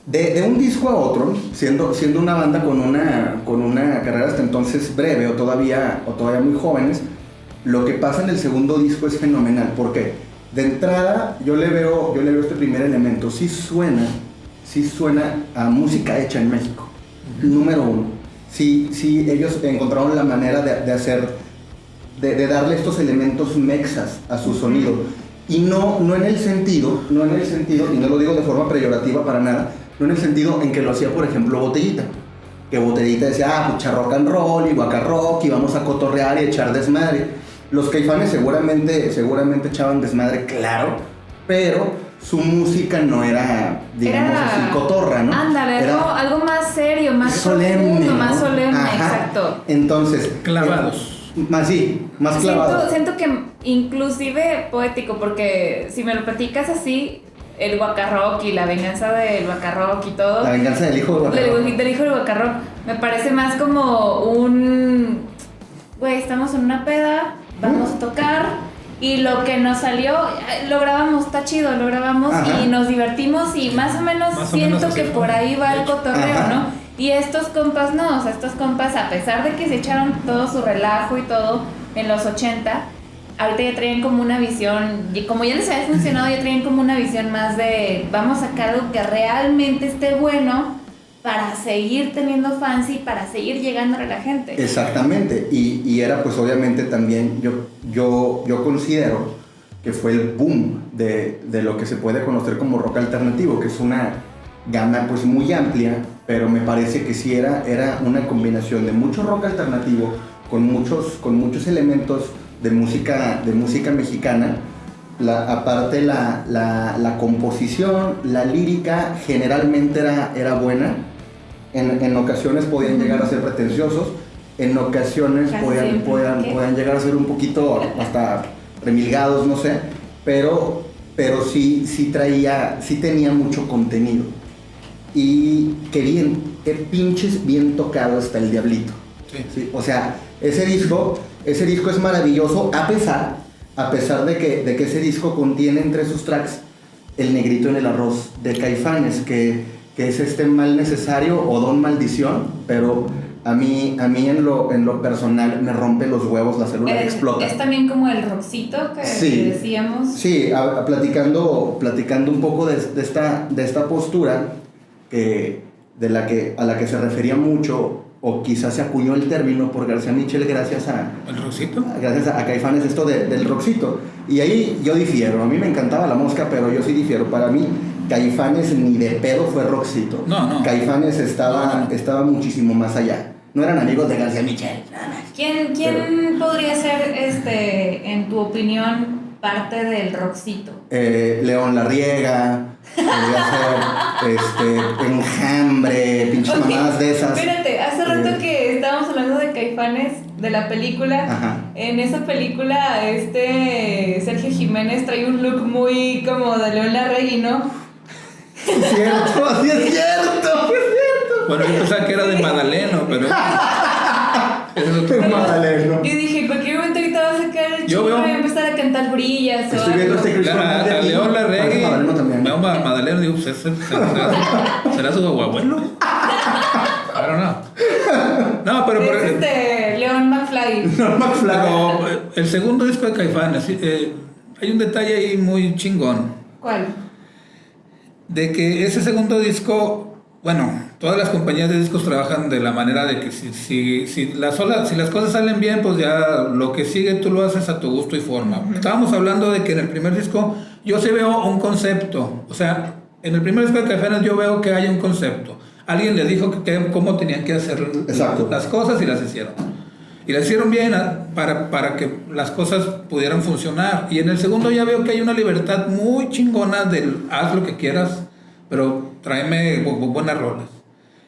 de un disco a otro, siendo una banda con una carrera hasta entonces breve o todavía muy jóvenes, lo que pasa en el segundo disco es fenomenal. ¿Por qué? De entrada, yo le veo este primer elemento. Sí suena a música hecha en México. Número uno. Sí, ellos encontraron la manera de hacer de darle estos elementos mexas a su sonido. Y no en el sentido, y no lo digo de forma peyorativa para nada, no en el sentido en que lo hacía, por ejemplo, Botellita. Que Botellita decía, pucha, rock and roll y guaca rock y vamos a cotorrear y echar desmadre. Los Caifanes seguramente echaban desmadre, claro, pero su música no era, digamos así, cotorra, ¿no? Ándale, era algo más serio, más solemne, profundo, ¿no? más solemne, Ajá. Exacto. Entonces, clavados. Más clavados. Siento que inclusive poético, porque si me lo platicas así, el guacarrock y la venganza del guacarrock y todo. La venganza del hijo del guacarrock. Del hijo del guacarrock. Me parece más como un... Güey, estamos en una peda, vamos a tocar y lo que nos salió, lo grabamos, está chido, lo grabamos. Ajá. Y nos divertimos y más o menos siento que por ahí va el cotorreo, ajá, ¿no? Y estos compas no, o sea, estos compas, a pesar de que se echaron todo su relajo y todo en los 80, ahorita ya traían como una visión, y como ya les había funcionado, ya traían como una visión más de vamos a sacar algo que realmente esté bueno para seguir teniendo fans y para seguir llegándole a la gente. Exactamente, y era pues obviamente también, yo considero que fue el boom de lo que se puede conocer como rock alternativo, que es una gama pues muy amplia, pero me parece que sí era una combinación de mucho rock alternativo con muchos elementos de música mexicana. Aparte la composición, la lírica generalmente era buena. En ocasiones podían llegar a ser pretenciosos, en ocasiones podían llegar a ser un poquito hasta remilgados, no sé, pero sí tenía mucho contenido. Y qué pinches bien tocado está el Diablito. Sí. ¿Sí? O sea, ese disco es maravilloso a pesar de que ese disco contiene entre sus tracks El Negrito en el Arroz de Caifanes, que es Mal Necesario o Don Maldición, pero a mí en lo personal me rompe los huevos, la célula que explota. Es también como el rockcito que decíamos. Sí, platicando un poco de esta postura a la que se refería mucho, o quizás se acuñó el término por García Michel gracias a... ¿El rockcito? Gracias a Caifanes, esto del rockcito. Y ahí yo difiero, a mí me encantaba La Mosca, pero yo sí difiero. Para mí, Caifanes ni de pedo fue rockcito. No. Caifanes estaba muchísimo más allá. No eran amigos de García Michel, nada más. ¿Quién podría ser, en tu opinión, parte del rockcito? León Larriega, podría ser Enjambre, pinches mamadas de esas. Espérate, hace rato que estábamos hablando de Caifanes, de la película. Ajá. En esa película, Sergio Jiménez trae un look muy como de León Larregui, ¿no? Sí es cierto. Bueno, yo pensaba que era de Madaleno, pero... Madaleno. Yo dije, en cualquier momento ahorita va a sacar el chico y va a empezar a cantar Brillas. Estoy viendo a León Larregui. Madaleno también. No, Madaleno, digo, pues ¿será su abuelo? Claro, no, pero... Es León McFly. Pero el segundo disco de Caifanes, hay un detalle ahí muy chingón. ¿Cuál? De que ese segundo disco... Bueno, todas las compañías de discos trabajan de la manera de que si las cosas salen bien, pues ya lo que sigue tú lo haces a tu gusto y forma. Estábamos hablando de que en el primer disco yo sí veo un concepto. O sea, en el primer disco de Caifanes yo veo que hay un concepto. Alguien les dijo cómo tenían que hacer las cosas y las hicieron. Y las hicieron bien para que las cosas pudieran funcionar. Y en el segundo ya veo que hay una libertad muy chingona del haz lo que quieras, pero tráeme buenas rolas.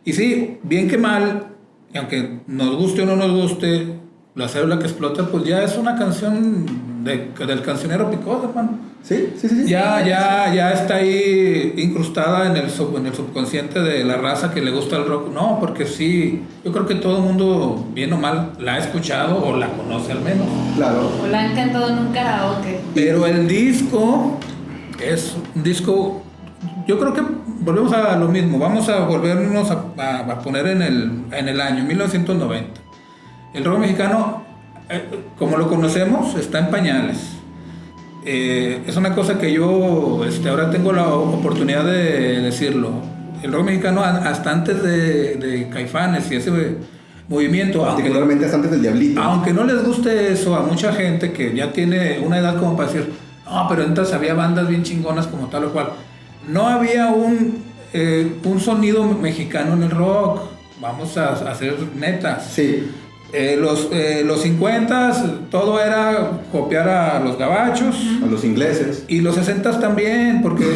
Y sí, bien que mal, y aunque nos guste o no nos guste, La Célula que Explota, pues ya es una canción del cancionero Picote, hermano. Sí. Ya está ahí incrustada en el subconsciente de la raza que le gusta el rock. No, porque sí, yo creo que todo el mundo, bien o mal, la ha escuchado o la conoce al menos. Claro. O la han cantado en un karaoke. Pero el disco es un disco... Yo creo que volvemos a lo mismo. Vamos a volvernos a poner en el año 1990. El rock mexicano, como lo conocemos, está en pañales. Es una cosa que yo ahora tengo la oportunidad de decirlo. El rock mexicano, hasta antes de Caifanes y ese movimiento. Particularmente antes del Diablito. Aunque no les guste eso a mucha gente que ya tiene una edad como para decir, no, pero entonces había bandas bien chingonas como tal o cual. No había un sonido mexicano en el rock. Vamos a hacer netas. Sí. Los 50s todo era copiar a los gabachos. A los ingleses. Y los 60s también, porque,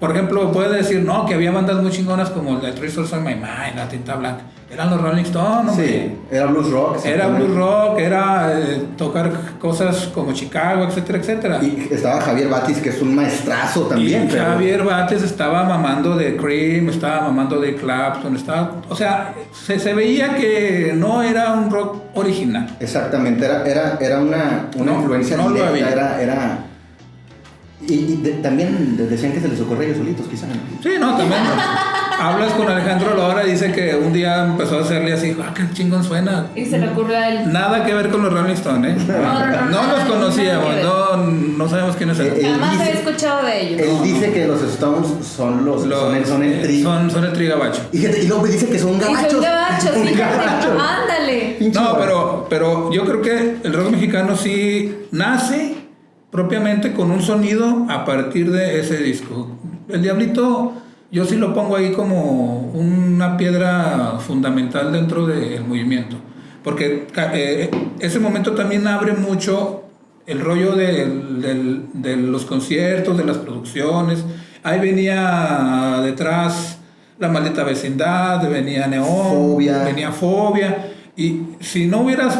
por ejemplo, puede decir, no, que había bandas muy chingonas como The Three Souls on My Mind, La Tinta Blanca. Eran los Rolling Stones, hombre. Sí, era blues rock. Era blues rock, era tocar cosas como Chicago, etcétera, etcétera. Y estaba Javier Batis, que es un maestrazo también. Y Javier Batis estaba mamando de Cream, estaba mamando de Clapton, o sea, se veía que no era un rock original. Exactamente, era una influencia directa, era también decían que se les ocurre a ellos solitos, quizás. Sí, no, también. Hablas con Alejandro Lora y dice que un día empezó a hacerle así, qué chingón suena. Y se le ocurrió a él. Nada que ver con los Rolling Stones, ¿eh? No los conocíamos, no sabemos quiénes eran. Jamás he escuchado de ellos. Él dice que los Stones son el tri. Son el tri gabacho. Y luego dice que son gabachos. Son gabachos, fíjate, ándale. No, pero yo creo que el rock mexicano sí nace propiamente con un sonido a partir de ese disco. El Diablito, yo sí lo pongo ahí como una piedra fundamental dentro del movimiento, porque ese momento también abre mucho el rollo de los conciertos, de las producciones. Ahí venía detrás La Maldita Vecindad, venía Neón, venía Fobia. Y si no hubieras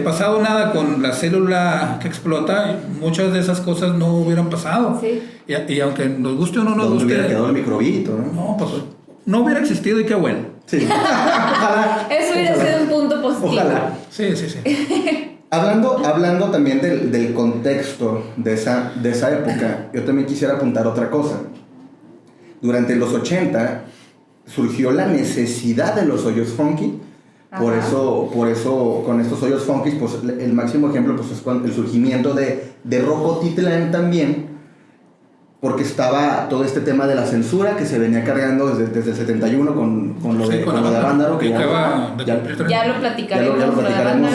pasado nada con La Célula que Explota, muchas de esas cosas no hubieran pasado. Sí. Y aunque nos guste o no nos guste... hubiera quedado el microbito, ¿no? No, pues no hubiera existido y qué bueno. Sí. Ojalá. Eso hubiera sido un punto positivo. Ojalá. Sí. Hablando también del contexto de esa época, yo también quisiera apuntar otra cosa. Durante los 80 surgió la necesidad de los hoyos funky. Por eso, con estos hoyos funky, pues el máximo ejemplo pues, es el surgimiento de Rocotitlán también, porque estaba todo este tema de la censura que se venía cargando desde el 71 con lo de Avándaro, que ya lo platicaremos.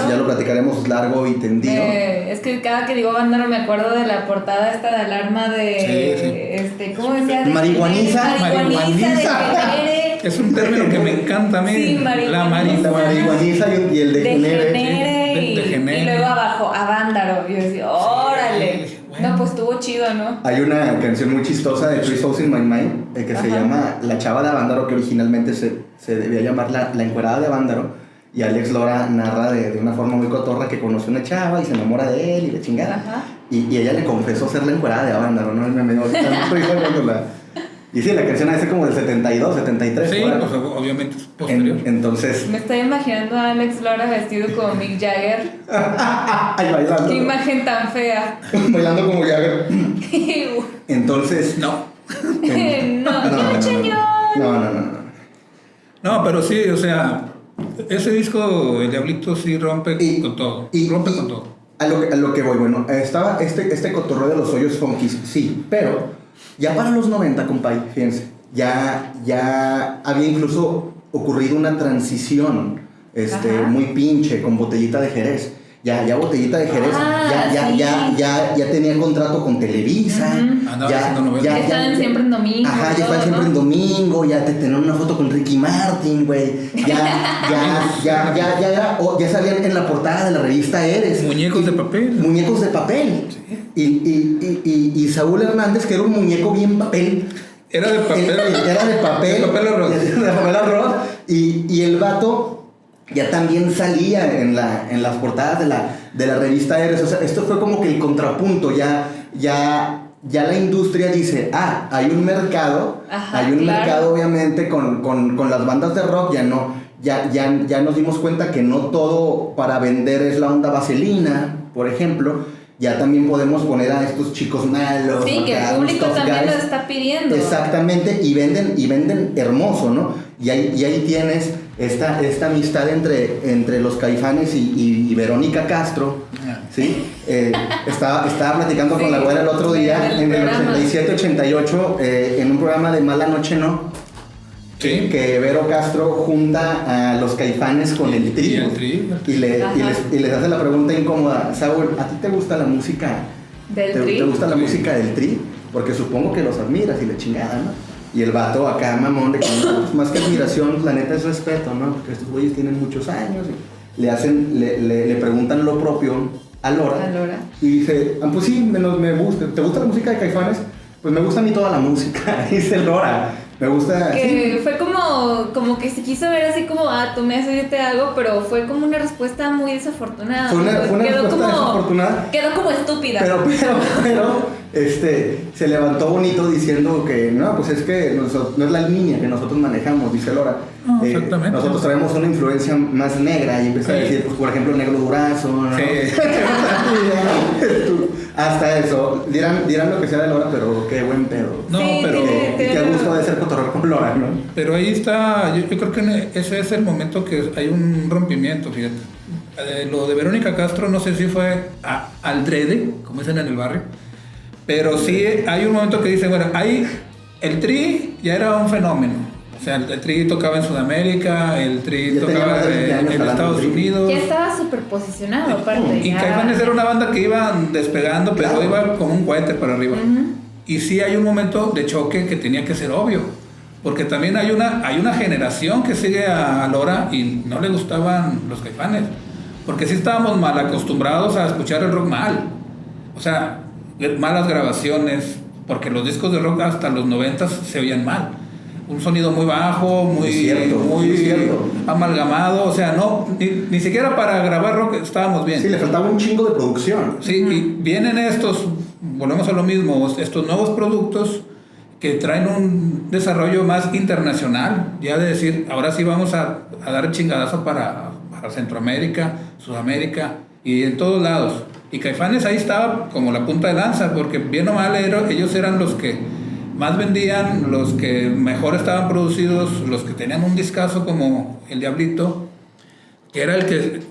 Ya lo platicaremos largo y tendido. Es que cada que digo Avándaro me acuerdo de la portada esta de alarma de... ¿cómo decía? Marihuaniza. Es un término que me encanta a mí. Sí, la marihuaniza y el degenere. Y luego abajo, Avándaro. Y yo decía, órale. Bueno. No, pues estuvo chido, ¿no? Hay una canción muy chistosa de Three Souls in My Mind que se llama La Chava de Avándaro, que originalmente se debía llamar La Encuerada de Avándaro. Y Alex Lora narra de una forma muy cotorra que conoce una chava y se enamora de él y le chingada. Y ella le confesó ser la encuerada de Avándaro, ¿no? Y sí, la canción es como del 72, 73. Sí, pues obviamente es posterior. Entonces... Me estoy imaginando a Alex Lora vestido como Mick Jagger. Ay, bailando. Qué imagen tan fea. Bailando como Jagger. Entonces... No, señor. No, pero sí, o sea, ese disco, El Diablito, sí rompe con todo. Rompe con todo. A lo que voy, bueno, estaba este cotorreo de los hoyos funky, sí, pero... Ya para los 90, compadre, fíjense, ya había incluso ocurrido una transición muy pinche con Botellita de Jerez. Ya Botellita de Jerez ya tenía contrato con Televisa. Ya estaban siempre en domingo. Ya estaban siempre en domingo, ya te tenían una foto con Ricky Martin, güey. Ya salían en la portada de la revista Eres. Muñecos de papel. Sí. Y Saúl Hernández, que era un muñeco bien papel. Era de papel. De papel arroz. Y el vato ya también salía en las portadas de la revista Eres. O sea, esto fue como que el contrapunto. Ya la industria dice, hay un mercado. Mercado obviamente con las bandas de rock. Ya nos dimos cuenta que no todo para vender es la onda vaselina, por ejemplo. Ya también podemos poner a estos chicos malos. Sí, que el público también lo está pidiendo. Exactamente, y venden hermoso, ¿no? Y ahí tienes esta amistad entre los Caifanes y Verónica Castro, ¿sí? Estaba platicando con la güera el otro día, en el 87-88, en un programa de Mala Noche No, Sí. Que Vero Castro junta a los Caifanes con el Tri. Y les hace la pregunta incómoda. Saúl, ¿a ti te gusta la música del Tri? ¿Te gusta la música del Tri? Porque supongo que los admiras y la chingada, ¿no? Y el vato acá, mamón, de que más que admiración, la neta es respeto, ¿no? Porque estos güeyes tienen muchos años. Y le preguntan lo propio a Lora. Y dice, pues sí, me gusta. ¿Te gusta la música de Caifanes? Pues me gusta a mí toda la música, dice Lora. Me gusta. Que sí. fue como que se quiso ver así como, tú me haces, yo te hago, pero fue como una respuesta muy desafortunada. Fue una respuesta desafortunada. Quedó como estúpida. Pero, se levantó bonito diciendo que no, pues es que no es la línea que nosotros manejamos, dice Lora. No, exactamente. Nosotros traemos una influencia más negra y empieza a decir, pues por ejemplo, Negro Durazo, ¿no? Sí. Hasta eso, dirán lo que sea de Lora, pero qué buen pedo. No, sí, pero qué gusto de ser cotorreo con Lora, ¿no? Pero ahí está, yo creo que ese es el momento que hay un rompimiento, fíjate. Lo de Verónica Castro no sé si fue al drede, como dicen en el barrio, pero sí hay un momento que dicen, bueno, ahí el Tri ya era un fenómeno. O sea, el Tri tocaba en Sudamérica, el Tri tocaba en Estados Unidos. Ya estaba súper posicionado, aparte. Y Caifanes era una banda que iba despegando, pero claro, iba como un cohete para arriba. Y sí hay un momento de choque que tenía que ser obvio. Porque también hay una generación que sigue a Lora y no le gustaban los Caifanes. Porque sí estábamos mal acostumbrados a escuchar el rock mal. O sea, malas grabaciones, porque los discos de rock hasta los 90 se oían mal. Un sonido muy bajo, muy amalgamado, o sea, no, ni siquiera para grabar rock estábamos bien. Sí, le faltaba un chingo de producción. Sí, y vienen volvemos a lo mismo, estos nuevos productos que traen un desarrollo más internacional, ya de decir, ahora sí vamos a dar chingadazo para Centroamérica, Sudamérica y en todos lados. Y Caifanes ahí estaba como la punta de lanza, porque bien o mal ellos eran los que más vendían, los que mejor estaban producidos, los que tenían un discazo como El Diablito, que era el que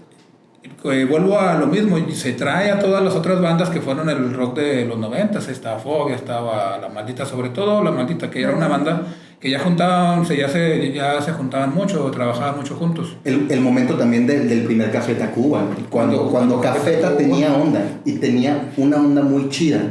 vuelvo a lo mismo, se trae a todas las otras bandas que fueron el rock de los 90, estaba Fobia, estaba La Maldita, sobre todo La Maldita, que era una banda que ya se juntaban mucho, trabajaban mucho juntos. El momento también del primer Café Tacuba, cuando Café Tacuba tenía onda, y tenía una onda muy chida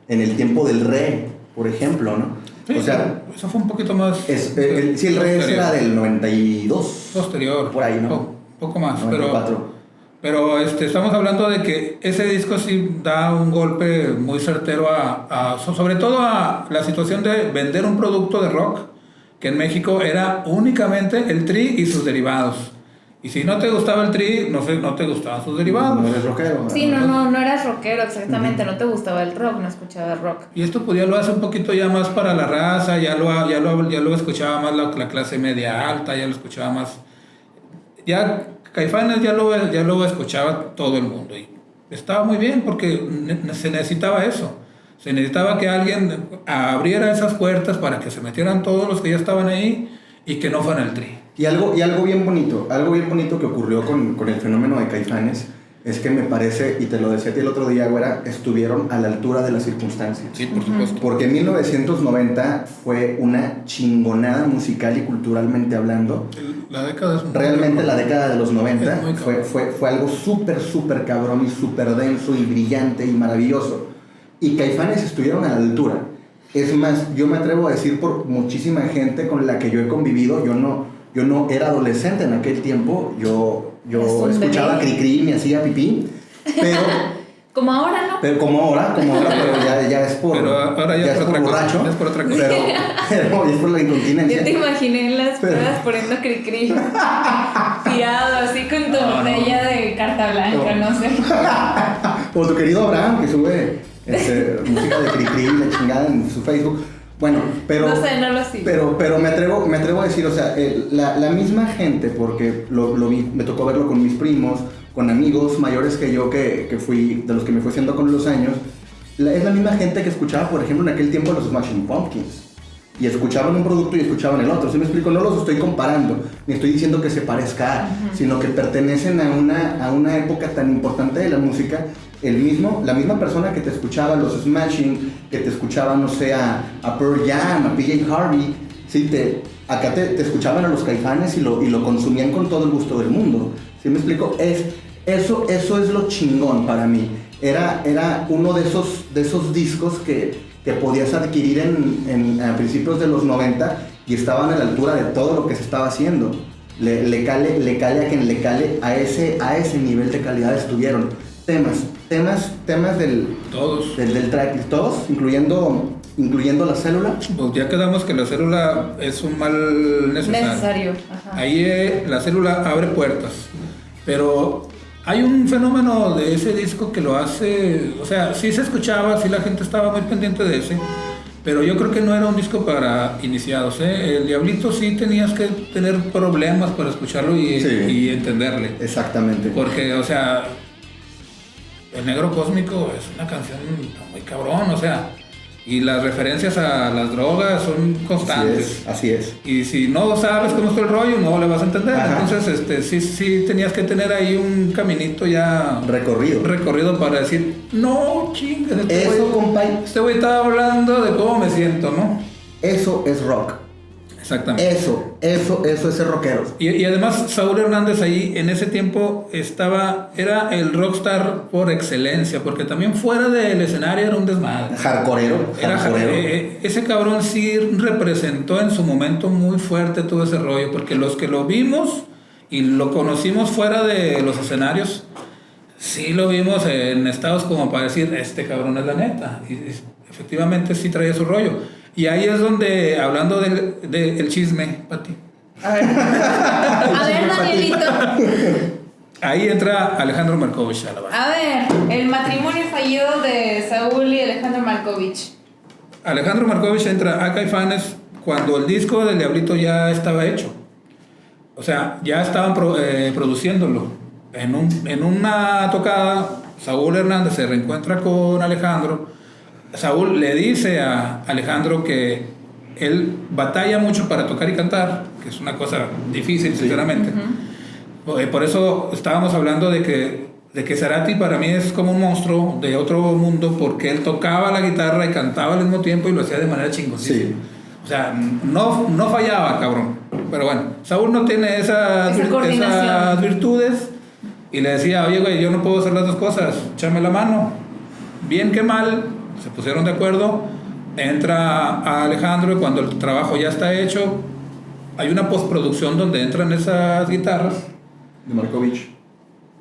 en el tiempo del reggae, por ejemplo, ¿no? Sí, o sea, eso fue un poquito más... el reggae era del 92. Posterior. Por ahí, ¿no? Poco más, 94. Pero estamos hablando de que ese disco sí da un golpe muy certero sobre todo a la situación de vender un producto de rock, que en México era únicamente el Tri y sus derivados. Y si no te gustaba el Tri, no te gustaban sus derivados. No eres rockero. Sí, no eras rockero, exactamente. No te gustaba el rock, no escuchabas rock. Y esto pues ya lo hace un poquito ya más para la raza, ya lo escuchaba más la clase media alta, ya lo escuchaba más... Ya Caifanes ya lo escuchaba todo el mundo. Y estaba muy bien porque se necesitaba eso. Se necesitaba que alguien abriera esas puertas para que se metieran todos los que ya estaban ahí y que no fueran el Tri. Y algo bien bonito que ocurrió con el fenómeno de Caifanes es que me parece, y te lo decía a ti el otro día, güera, estuvieron a la altura de las circunstancias. Sí, por supuesto. Porque en 1990 fue una chingonada musical y culturalmente hablando. La década realmente la década de los 90 fue algo súper cabrón y súper denso y brillante y maravilloso. Y Caifanes estuvieron a la altura. Es más, yo me atrevo a decir por muchísima gente con la que yo he convivido, yo no era adolescente en aquel tiempo, yo escuchaba Cricri, me hacía pipí, pero... Como ahora, ¿no? Pero como ahora, pero ya es por... Pero ahora ya es por borracho. Es por otra cosa. Pero es por la incontinencia. Yo te imaginé en las pruebas poniendo Cricri tirado así con tu botella de carta blanca, no sé. O tu querido Abraham, que sube música de Cricri, la chingada en su Facebook. Bueno, pero... No sé, no lo sigo. Pero me atrevo a decir, o sea, la misma gente, porque lo vi, me tocó verlo con mis primos, con amigos mayores que yo, que fui, de los que me fui haciendo con los años, es la misma gente que escuchaba, por ejemplo, en aquel tiempo los Smashing Pumpkins. Y escuchaban un producto y escuchaban el otro. ¿Sí me explico? No los estoy comparando, ni estoy diciendo que se parezca, sino que pertenecen a una época tan importante de la música. La misma persona que te escuchaba los Smashing, que te escuchaba, no sé, a Pearl Jam, a PJ Harvey, ¿sí? acá te escuchaban a los Caifanes y lo consumían con todo el gusto del mundo. ¿Sí me explico? Eso es lo chingón para mí. Era uno de esos discos que podías adquirir a principios de los 90 y estaban a la altura de todo lo que se estaba haciendo. Le cale a quien le cale, a ese nivel de calidad estuvieron. Temas del track, todos, incluyendo La Célula. Pues ya quedamos que La Célula es un mal necesario. Ajá. Ahí La Célula abre puertas, pero hay un fenómeno de ese disco que lo hace, o sea, sí se escuchaba, sí la gente estaba muy pendiente de ese, pero yo creo que no era un disco para iniciados, ¿eh? El Diablito sí tenías que tener problemas para escucharlo y entenderle. Exactamente. Porque, o sea, El Negro Cósmico es una canción muy cabrón, o sea, y las referencias a las drogas son constantes. Así es. Y si no sabes cómo está el rollo, no le vas a entender. Ajá. Entonces, sí tenías que tener ahí un caminito ya... Recorrido para decir, no, chingas. Este güey estaba hablando de cómo me siento, ¿no? Eso es rock. Exactamente. Eso es el rockero. Y además Saúl Hernández ahí en ese tiempo era el rockstar por excelencia, porque también fuera del escenario era un desmadre. Hardcoreero. Ese cabrón sí representó en su momento muy fuerte todo ese rollo, porque los que lo vimos y lo conocimos fuera de los escenarios, sí lo vimos en estados como para decir, este cabrón es la neta. Y efectivamente sí traía su rollo. Y ahí es donde, hablando del chisme, Pati. A ver, Danielito. Ahí entra Alejandro Markovich a la banda. A ver, el matrimonio fallido de Saúl y Alejandro Markovich. Alejandro Markovich entra a Caifanes cuando el disco del Diablito ya estaba hecho. O sea, ya estaban produciéndolo. En una tocada, Saúl Hernández se reencuentra con Alejandro. Saúl le dice a Alejandro que él batalla mucho para tocar y cantar, que es una cosa difícil, sinceramente. Uh-huh. Por eso estábamos hablando de que Cerati para mí es como un monstruo de otro mundo, porque él tocaba la guitarra y cantaba al mismo tiempo y lo hacía de manera chingosísima. Sí. O sea, no fallaba, cabrón. Pero bueno, Saúl no tiene esas virtudes y le decía, oye, güey, yo no puedo hacer las dos cosas, échame la mano. Bien que mal, se pusieron de acuerdo, entra a Alejandro y cuando el trabajo ya está hecho, hay una postproducción donde entran esas guitarras de Markovich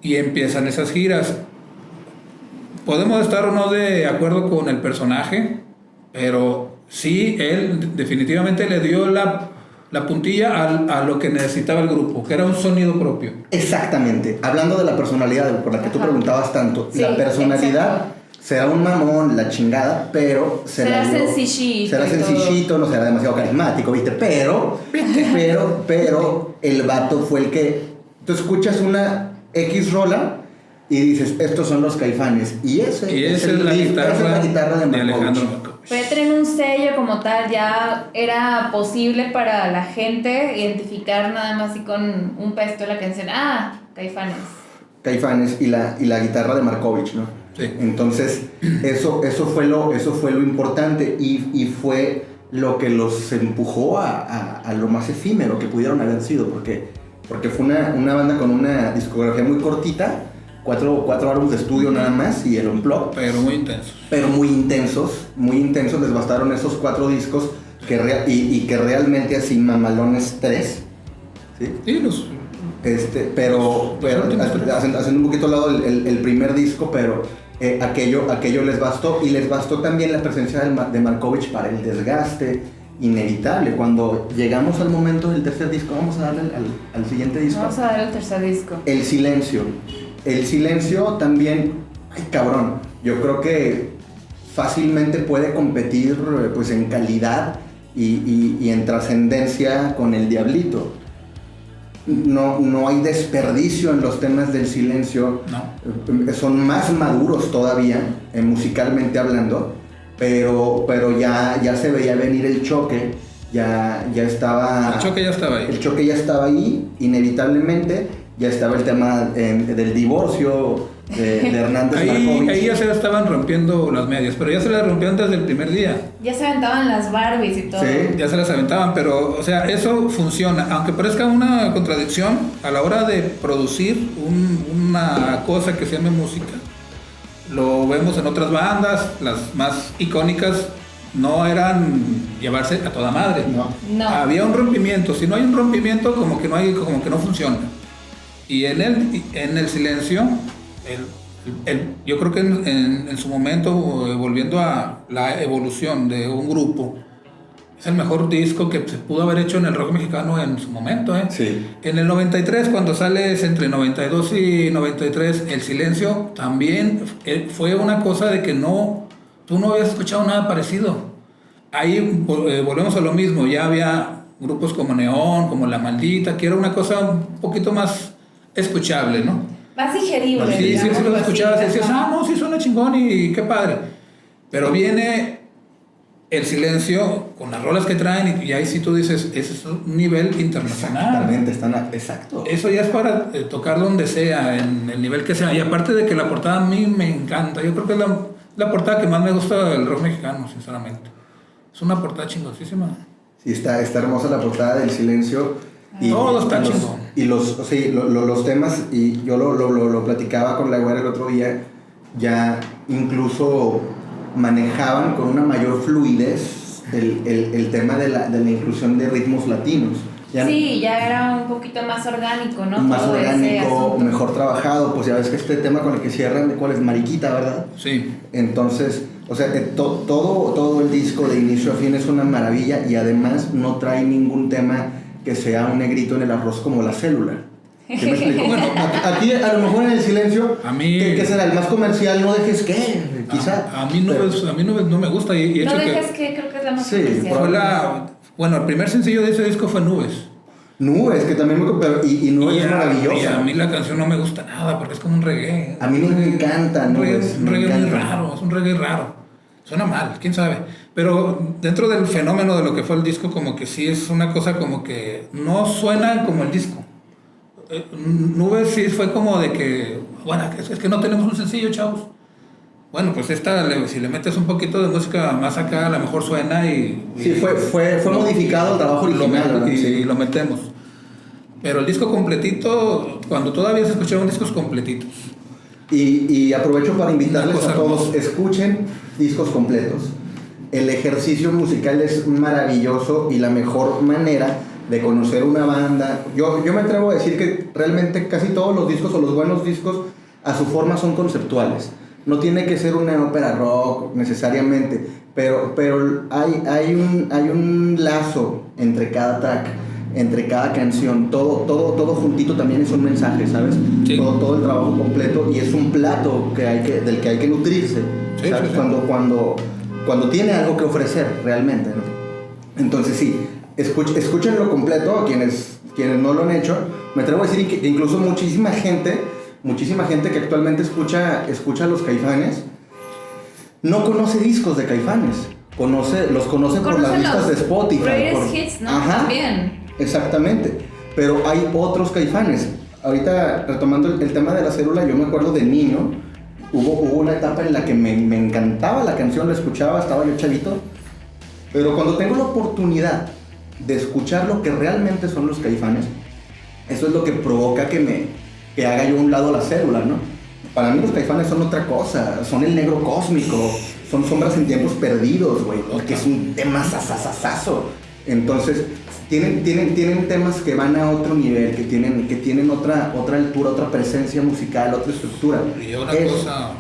y empiezan esas giras. Podemos estar o no de acuerdo con el personaje, pero sí, él definitivamente le dio la puntilla a lo que necesitaba el grupo, que era un sonido propio. Exactamente. Hablando de la personalidad por la que tú preguntabas tanto, sí, la personalidad... Exacto. Será un mamón, la chingada, pero será sencillito, no será demasiado carismático, ¿viste? Pero el vato fue el que... Tú escuchas una X rola y dices, estos son los Caifanes. Y esa es la guitarra de Alejandro. Pero tener un sello como tal, ya era posible para la gente identificar nada más y con un pesto de la canción. Ah, Caifanes y la guitarra de Markovich, ¿no? Sí. Entonces, eso fue lo importante y fue lo que los empujó a lo más efímero que pudieron haber sido, porque fue una banda con una discografía muy cortita, cuatro álbumes de estudio nada más y el Unplugged. Pero muy intensos. Muy intensos, les bastaron esos 4 discos que realmente así mamalones 3. ¿Sí? Sí, pero haciendo un poquito al lado el primer disco, pero aquello les bastó, y les bastó también la presencia de Markovich para el desgaste inevitable. Cuando llegamos al momento del tercer disco, vamos a darle al siguiente disco. Vamos a darle al tercer disco. El Silencio también, ay cabrón, yo creo que fácilmente puede competir pues en calidad y en trascendencia con el Diablito. No hay desperdicio en los temas del Silencio. No. Son más maduros todavía, musicalmente hablando, pero ya se veía venir el choque. Ya estaba. El choque ya estaba ahí. El choque ya estaba ahí, inevitablemente. Ya estaba el tema del divorcio de Hernández Markovich. Ahí ya se estaban rompiendo las medias, pero ya se las rompieron desde el primer día. Ya se aventaban las Barbies y todo. Sí. Ya se las aventaban, pero, o sea, eso funciona. Aunque parezca una contradicción, a la hora de producir una cosa que se llame música, lo vemos en otras bandas, las más icónicas no eran llevarse a toda madre. No. Había un rompimiento. Si no hay un rompimiento, como que no funciona. Y en el silencio, yo creo que en su momento, volviendo a la evolución de un grupo, es el mejor disco que se pudo haber hecho en el rock mexicano en su momento. Sí. En el 93, cuando sales entre 92 y 93, El Silencio también fue una cosa de que tú no habías escuchado nada parecido. Ahí volvemos a lo mismo, ya había grupos como Neón, como La Maldita, que era una cosa un poquito más escuchable, ¿no? Más digerible. Sí, lo escuchabas y decías, sí suena chingón y qué padre. Pero viene El Silencio con las rolas que traen y ahí sí tú dices, ese es un nivel internacional. Exactamente, exacto. Eso ya es para tocar donde sea, en el nivel que sea. Y aparte de que la portada a mí me encanta, yo creo que es la portada que más me gusta del rock mexicano, sinceramente. Es una portada chingosísima. Sí, está hermosa la portada del Silencio. Y todo está chingón. Y los temas, y yo lo platicaba con la güera el otro día, ya incluso manejaban con una mayor fluidez el tema de la inclusión de ritmos latinos. Ya era un poquito más orgánico, ¿no? Más todo orgánico, mejor trabajado. Pues ya ves que este tema con el que cierran, ¿cuál es? Mariquita, ¿verdad? Sí. Entonces, o sea, todo el disco de inicio a fin es una maravilla y además no trae ningún tema que sea un negrito en el arroz como La Célula. ¿Qué me explico? Bueno, aquí a lo mejor en El Silencio, a mí, ¿qué será? El más comercial, No Dejes Que, quizá. A mí no me gusta. Y No Dejes Que, creo que es la más comercial. Fue el primer sencillo de ese disco fue Nubes. Nubes, que también y Nubes es maravillosa. Y a mí la canción no me gusta nada porque es como un reggae. A mí me encanta Nubes. Un reggae muy raro, es un reggae raro. Suena mal, quién sabe. Pero dentro del fenómeno de lo que fue el disco, como que sí es una cosa como que no suena como el disco. Nubes sí fue como de que, bueno, es que no tenemos un sencillo, chavos. Bueno, pues si le metes un poquito de música más acá, a lo mejor suena sí, fue modificado el trabajo original. Y lo metemos. Pero el disco completito, cuando todavía se escuchaban discos completitos. Y aprovecho para invitarles a todos, escuchen discos completos. El ejercicio musical es maravilloso y la mejor manera de conocer una banda. Yo me atrevo a decir que realmente casi todos los discos o los buenos discos a su forma son conceptuales. No tiene que ser una ópera rock necesariamente, pero hay un lazo entre cada track, entre cada canción, todo juntito también es un mensaje, ¿sabes? Sí. Todo el trabajo completo y es un plato del que hay que nutrirse, sí, ¿sabes? Sí. Cuando tiene algo que ofrecer realmente, ¿no? Entonces sí, escúchenlo completo a quienes no lo han hecho. Me atrevo a decir que incluso muchísima gente que actualmente escucha a los Caifanes no conoce discos de Caifanes, los conoce por las listas de Spotify. Greatest Hits, ¿no? Ajá, también. Exactamente, pero hay otros Caifanes. Ahorita retomando el tema de La Célula, yo me acuerdo de niño, hubo una etapa en la que me encantaba la canción, la escuchaba, estaba yo chavito, pero cuando tengo la oportunidad de escuchar lo que realmente son los Caifanes, eso es lo que provoca que haga yo a un lado La Célula, ¿no? Para mí los Caifanes son otra cosa, son el negro cósmico, son Sombras en Tiempos Perdidos, güey, que es un tema sasasasazo. Entonces, tienen temas que van a otro nivel, que tienen otra altura, otra presencia musical, otra estructura. Y una cosa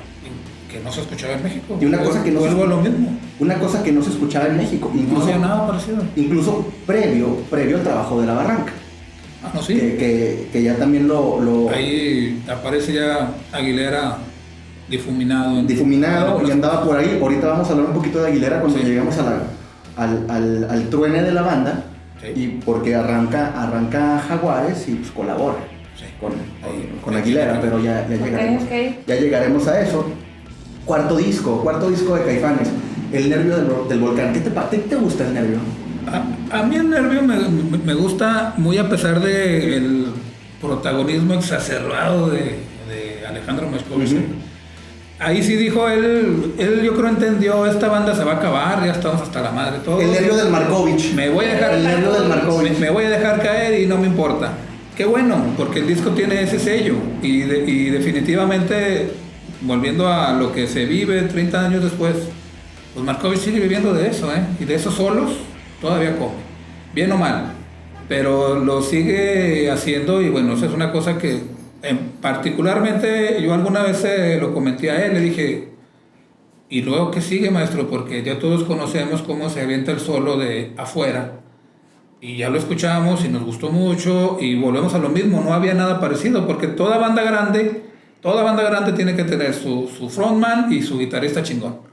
que no se escuchaba en México. Y una cosa que no se lo mismo. Una cosa que no se escuchaba en México. Incluso, no había nada parecido. Incluso previo al trabajo de La Barranca. Ah, no, sí. Que ya también lo... Ahí aparece ya Aguilera difuminado. Y andaba por ahí. Ahorita vamos a hablar un poquito de Aguilera cuando lleguemos al truene de la banda. Sí. Y porque arranca Jaguares y pues colabora, sí, con Aguilera, pero ya llegaremos. Ya llegaremos a eso. Cuarto disco de Caifanes, El Nervio del Volcán. ¿Qué te gusta El Nervio? A mí El Nervio me gusta muy a pesar del protagonismo exacerbado de de Alejandro Markovich. Ahí sí dijo él yo creo entendió, esta banda se va a acabar, ya estamos hasta la madre. Todo. El nervio del Markovich. Me voy a dejar caer y no me importa. Qué bueno, porque el disco tiene ese sello y definitivamente, volviendo a lo que se vive 30 años después, pues Markovich sigue viviendo de eso, y de esos solos todavía come, bien o mal, pero lo sigue haciendo y bueno, eso es una cosa que particularmente yo alguna vez lo comenté a él, le dije, ¿y luego qué sigue, maestro? Porque ya todos conocemos cómo se avienta el solo de afuera y ya lo escuchamos y nos gustó mucho y volvemos a lo mismo, no había nada parecido porque toda banda grande tiene que tener su frontman y su guitarrista chingón.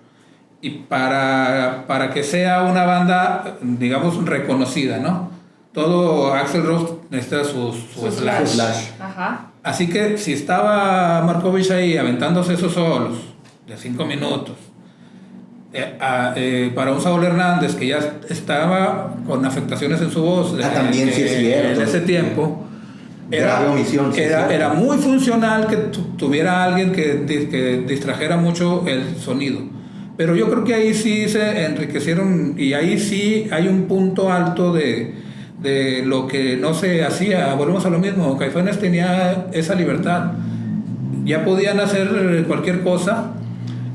Y para que sea una banda, digamos, reconocida, ¿no? Todo Axl Rose necesita su slash. Ajá. Así que si estaba Markovich ahí aventándose esos solos de 5 minutos, para un Saúl Hernández que ya estaba con afectaciones en su voz también sí es cierto. en ese tiempo, era muy funcional que tuviera alguien que distrajera mucho el sonido. Pero yo creo que ahí sí se enriquecieron y ahí sí hay un punto alto de lo que no se hacía. Volvemos a lo mismo, Caifanes tenía esa libertad, ya podían hacer cualquier cosa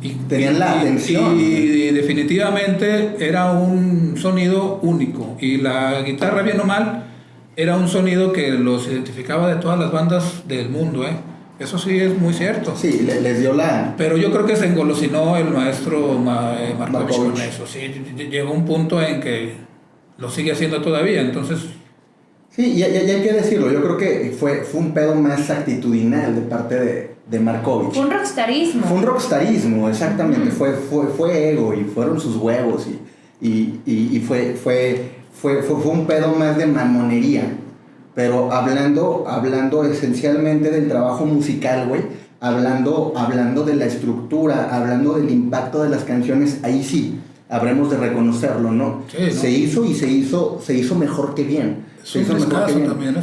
y tenían la atención y definitivamente era un sonido único y la guitarra, bien o mal, era un sonido que los identificaba de todas las bandas del mundo, Eso sí es muy cierto. Sí, les dio la... Pero yo creo que se engolosinó el maestro Markovich con eso. Sí, llegó un punto en que lo sigue haciendo todavía, entonces... Sí, y hay que decirlo, yo creo que fue un pedo más actitudinal de parte de Markovich. Fue un rockstarismo. Fue un rockstarismo, exactamente. Fue ego y fueron sus huevos y fue un pedo más de mamonería. Pero hablando esencialmente del trabajo musical, güey, hablando de la estructura, hablando del impacto de las canciones, ahí sí habremos de reconocerlo, ¿no? Sí, ¿no? Se hizo mejor que bien. Es un descaso también,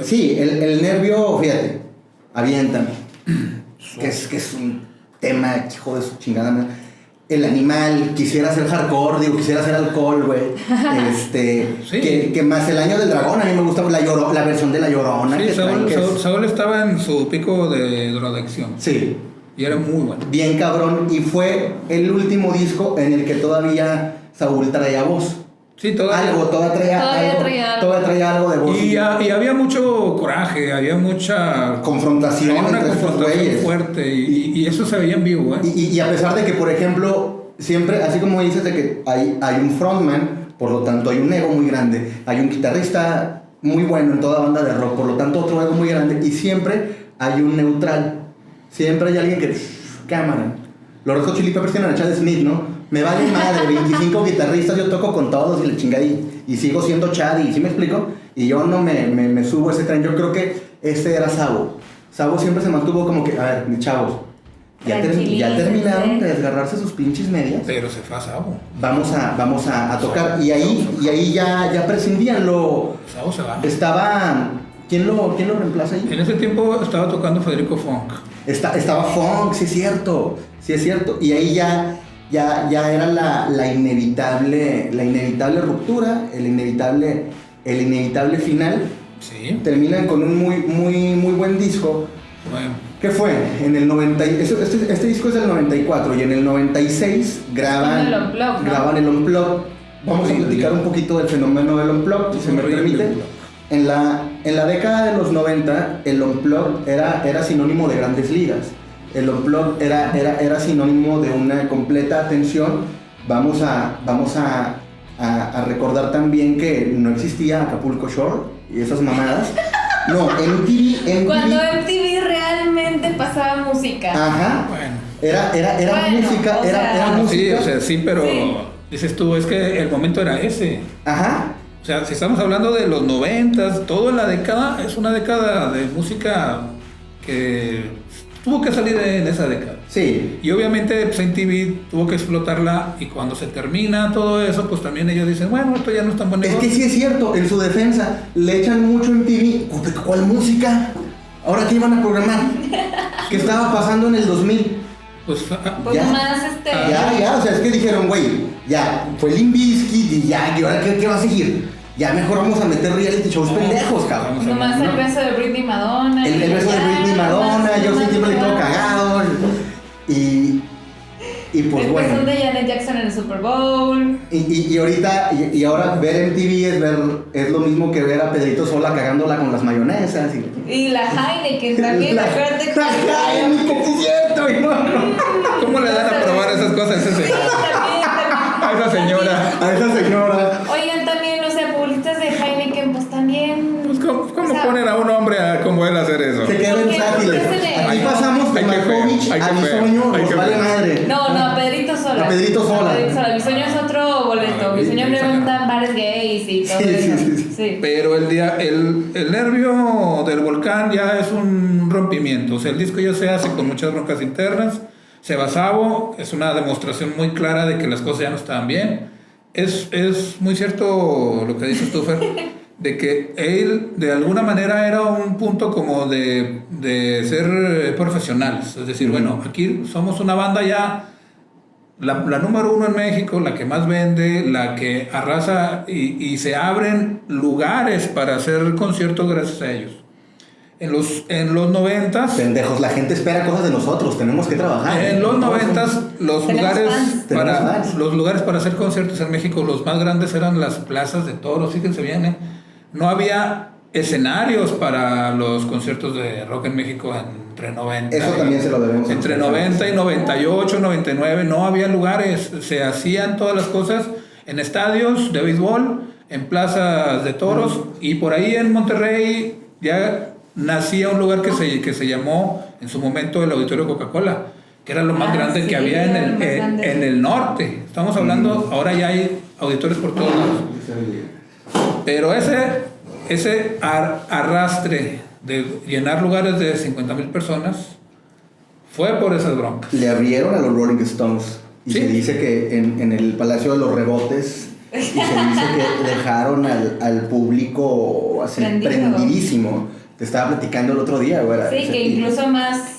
Sí, el nervio, fíjate, aviéntame, que es un tema, hijo de su chingada madre. El animal, quisiera ser hardcore, quisiera ser alcohol, güey. Sí. Que más el año del dragón, a mí me gusta la versión de La Llorona. Sí, Saúl estaba en su pico de drogadicción. Sí. Y era muy bueno. Bien cabrón, y fue el último disco en el que todavía Saúl traía voz. Sí, todavía traía algo de voz. Y había mucho coraje, había mucha confrontación entre estos güeyes fuerte y eso se veía en vivo, y a pesar de que, por ejemplo, siempre, así como dices de que hay un frontman, por lo tanto hay un ego muy grande, hay un guitarrista muy bueno en toda banda de rock, por lo tanto otro ego muy grande, y siempre hay un neutral, siempre hay alguien que cámara. Los Red Hot Chili Peppers tienen a Chad Smith, ¿no? Me vale madre, 25 guitarristas, yo toco con todos y le chingadí. Y sigo siendo Chad, ¿sí me explico? Y yo no me subo a ese tren. Yo creo que ese era Sabo. Sabo siempre se mantuvo como que, a ver, mis chavos, ya terminaron de desgarrarse sus pinches medias. Pero se fue a Sabo. Vamos a tocar. Y ahí ya prescindían Sabo se va. Estaba... ¿Quién lo reemplaza ahí? En ese tiempo estaba tocando Federico Funk. Estaba Funk, sí es cierto. Y ahí ya era la inevitable ruptura, el inevitable final. Sí. Terminan con un muy buen disco. Bueno. ¿Qué fue? En el 90, este disco es del 94 y en el 96 graban el Unplugged. Vamos a platicar un poquito del fenómeno del Unplugged, si se me permite. En la década de los 90, el Unplugged era sinónimo de grandes ligas. El Unplugged era sinónimo de una completa atención. Vamos a recordar también que no existía Acapulco Shore y esas mamadas. No, MTV. Cuando MTV realmente pasaba música. Ajá. Bueno. Era música, era música. Sí, pero sí. Dices tú, es que el momento era ese. Ajá. O sea, si estamos hablando de los 90s, toda la década es una década de música que tuvo que salir en esa década. Sí. Y obviamente pues, MTV tuvo que explotarla y cuando se termina todo eso, pues también ellos dicen, bueno, esto ya no es tan buen negocio. Es que sí es cierto, en su defensa, le echan mucho MTV. ¿Cuál música? ¿Ahora qué iban a programar? ¿Qué estaba pasando en el 2000? Pues ya, más o sea, es que dijeron, güey, ya, fue Limp Bizkit y ya, ¿y ahora qué va a seguir? Ya mejor vamos a meter reality shows pendejos, cabrón. Nomás el beso de Britney Madonna. El beso de Britney Madonna, yo sentí todo cagado. Y pues bueno. El beso de Janet Jackson en el Super Bowl. Y ahorita, y ahora ver MTV es lo mismo que ver a Pedrito Sola cagándola con las mayonesas. Y la Heineken también, la Heineken, sí es cierto. ¿Cómo le dan a probar esas cosas a ese señor? A esa señora. Oigan, también, o sea, publicistas de Heineken, pues también. Pues, ¿cómo ponen a un hombre como él a hacer eso? Se quedan versátiles. Aquí pasamos de Markovich a Bisoño, nos vale madre. No, a Pedrito Sola. A Pedrito Sola. Bisoño es otro boleto. Bisoño pregunta bares gays y todo eso. Sí. Pero el nervio del volcán ya es un rompimiento. O sea, el disco ya se hace con muchas broncas internas. Sebasabo es una demostración muy clara de que las cosas ya no estaban bien. Es muy cierto lo que dices tú, Fer, de que él de alguna manera era un punto como de ser profesionales. Es decir, bueno, aquí somos una banda ya, la número 1 en México, la que más vende, la que arrasa y se abren lugares para hacer conciertos gracias a ellos. En los 90s... Pendejos, la gente espera cosas de nosotros, tenemos que trabajar. En los 90s, los lugares para hacer conciertos en México, los más grandes eran las plazas de toros, fíjense bien, No había escenarios para los conciertos de rock en México entre 90. Eso también se lo debemos. Entre 90 y 98, 99, no había lugares. Se hacían todas las cosas en estadios de béisbol, en plazas de toros, y por ahí en Monterrey ya nacía un lugar que se llamó en su momento el Auditorio Coca-Cola, que era lo más grande que había en el norte. Estamos hablando, ahora ya hay auditorios por todos lados. Pero ese arrastre de llenar lugares de 50,000 personas fue por esas broncas. Le abrieron a los Rolling Stones y se dice que en el Palacio de los Rebotes y se dice que dejaron al público así prendidísimo. Te estaba platicando el otro día, güey. Sí, que incluso más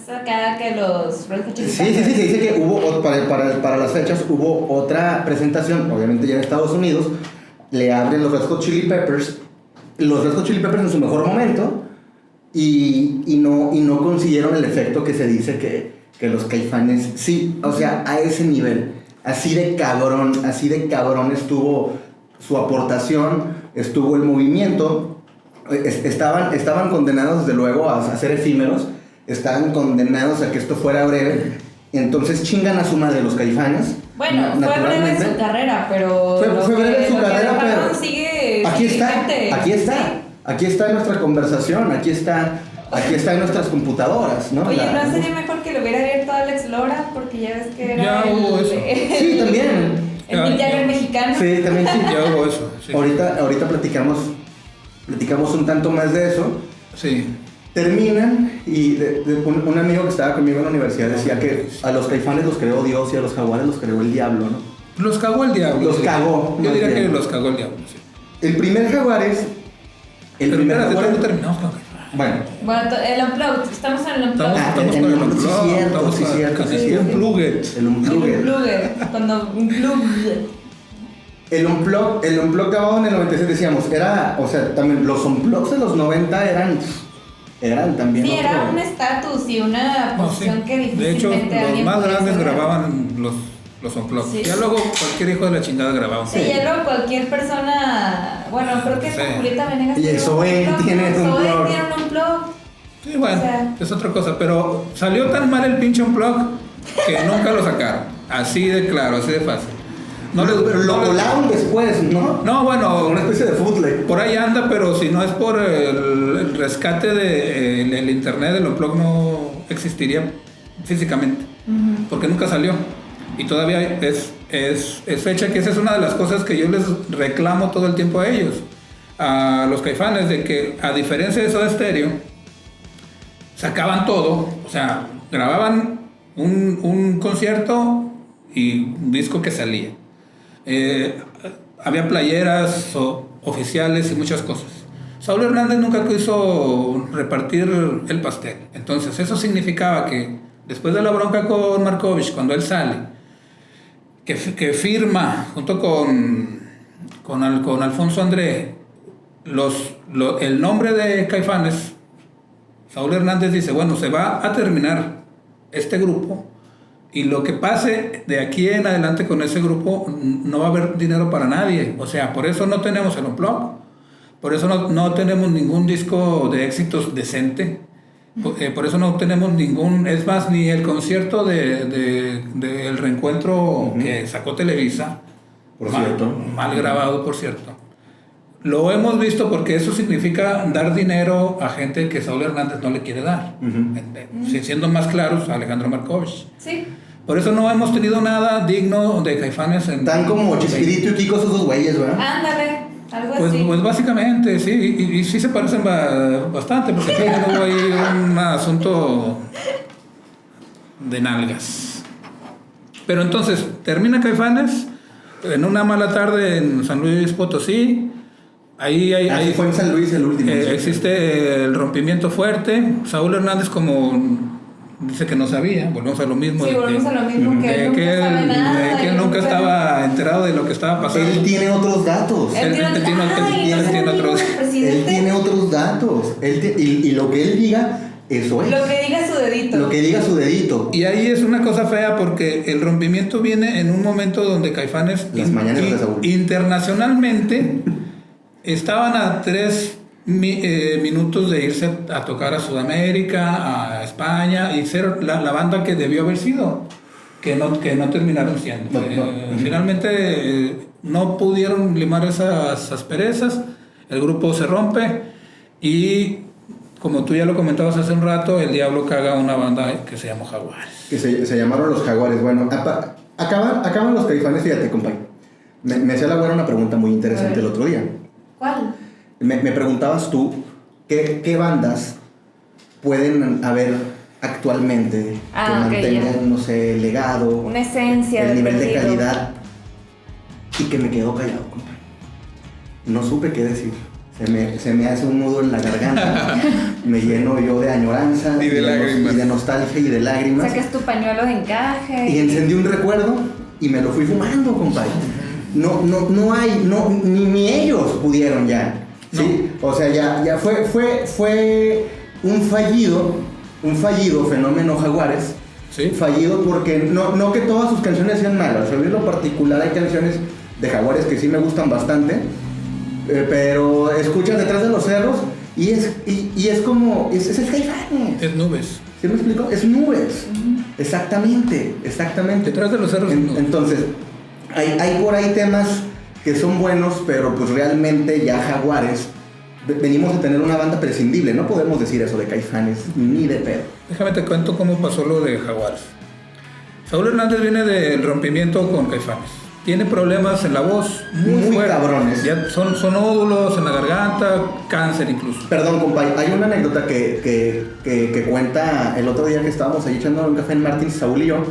acá que los Red Hot Chili Peppers. Sí, se dice que hubo, para las fechas, hubo otra presentación, obviamente ya en Estados Unidos, le abren los Red Hot Chili Peppers, en su mejor momento, y no consiguieron el efecto que se dice que los Caifanes, sí, o sea, a ese nivel, así de cabrón estuvo su aportación, estuvo el movimiento. Estaban condenados desde luego a ser efímeros, estaban condenados a que esto fuera breve, entonces chingan a su madre los Caifanes. Bueno, fue breve en su carrera, pero fue breve en su carrera, pero sigue aquí está nuestra conversación, aquí está en nuestras computadoras, ¿no? Oye, ¿no sería mejor que lo hubiera abierto Alex Lora? Porque ya ves que era hubo eso. Sí, también. El Mick Jagger mexicano. Sí, también sí. Ya hubo eso. Sí. Ahorita platicamos un tanto más de eso. Sí. Terminan y un amigo que estaba conmigo en la universidad decía que a los Caifanes los creó Dios y a los Jaguares los creó el diablo, ¿no? Los cagó el diablo. Los cagó. Yo diría que los cagó el diablo, sí. El primer Jaguares... Espérate, no terminamos con Caifanes. Bueno, el Unplugged, estamos en el Unplugged. Estamos con el Unplugged. Sí, cierto. El Unplugged. El Unplugged grabado en el 96 decíamos, también los Unplugged de los 90 eran también. Sí, era un estatus y una posición que difícilmente de hecho, los más grandes hacer. Grababan los Unplugged. Sí. Ya luego cualquier hijo de la chingada grababa. Sí, ya luego cualquier persona, bueno, creo que Julieta Venegas. Y el Zoé tiene un Unplugged. Sí, bueno, es otra cosa, pero salió tan mal el pinche Unplugged que nunca lo sacaron. Así de claro, así de fácil. Pero lo volaron después, ¿no? No, bueno, una especie de bootleg. Por ahí anda, pero si no es por el rescate del internet, el Unplugged no existiría físicamente, porque nunca salió. Y todavía es fecha que esa es una de las cosas que yo les reclamo todo el tiempo a ellos, a los Caifanes, de que a diferencia de Soda Stereo, sacaban todo, o sea, grababan un concierto y un disco que salía. Había playeras oficiales y muchas cosas. Saúl Hernández nunca quiso repartir el pastel. Entonces, eso significaba que después de la bronca con Markovich, cuando él sale, que firma junto con Alfonso André el nombre de Caifanes, Saúl Hernández dice, bueno, se va a terminar este grupo y lo que pase de aquí en adelante con ese grupo no va a haber dinero para nadie. O sea, por eso no tenemos el Unplugged, por eso no tenemos ningún disco de éxitos decente, por eso no tenemos es más, ni el concierto del reencuentro que sacó Televisa, por cierto, mal grabado, por cierto. Lo hemos visto porque eso significa dar dinero a gente que Saúl Hernández no le quiere dar. Siendo más claros, Alejandro Markovich. Sí. Por eso no hemos tenido nada digno de Caifanes. Tan como Chespirito y Kiko, esos dos güeyes, ¿verdad? Ándale, algo así. Pues básicamente, sí. Y sí se parecen bastante, porque sí hubo ahí un asunto de nalgas. Pero entonces, termina Caifanes en una mala tarde en San Luis Potosí. Ahí fue en San Luis el último. Existe el rompimiento fuerte. Saúl Hernández, como dice que no sabía, volvemos a lo mismo. Sí, volvemos a lo mismo, que él nunca sabe nada. Que él nunca estaba enterado de lo que estaba pasando. Él tiene otros datos. Él tiene otros datos. Y lo que él diga, eso es. Lo que diga su dedito. Lo que diga su dedito. Y ahí es una cosa fea porque el rompimiento viene en un momento donde Caifanes internacionalmente estaban a 3 minutos de irse a tocar a Sudamérica, a España, y ser la banda que debió haber sido, que no terminaron siendo. Finalmente no pudieron limar esas asperezas, el grupo se rompe y, como tú ya lo comentabas hace un rato, el diablo caga una banda que se llamó Jaguares. Que se llamaron los Jaguares. Bueno, acaban los Caifanes, fíjate, compadre. Me hacía la güera una pregunta muy interesante el otro día. ¿Cuál? Me preguntabas tú qué bandas pueden haber actualmente que mantengan, no sé, el legado, una esencia, el nivel de calidad, y que me quedo callado, compadre. No supe qué decir. Se me hace un nudo en la garganta, me lleno yo de añoranza y de lágrimas, y de nostalgia y de lágrimas. Sacas tu pañuelo de encaje y encendí un recuerdo y me lo fui fumando, compadre. No hay, ni ellos pudieron ya, ¿sí? No. O sea, ya fue un fallido fenómeno Jaguares. ¿Sí? Fallido porque no que todas sus canciones sean malas. En lo particular hay canciones de Jaguares que sí me gustan bastante, pero escuchas Detrás de los Cerros y es como, es el Caifanes. Es Nubes. ¿Sí me explico? Es Nubes. Exactamente. Detrás de los Cerros. Entonces, hay por ahí temas que son buenos, pero pues realmente ya Jaguares venimos a tener una banda prescindible. No podemos decir eso de Caifanes, ni de pedo. Déjame te cuento cómo pasó lo de Jaguares. Saúl Hernández viene del rompimiento con Caifanes. Tiene problemas en la voz muy cabrones. Ya son nódulos en la garganta, cáncer incluso. Perdón, compadre, hay una anécdota que cuenta el otro día que estábamos ahí echando un café en Martins, Saúl y yo.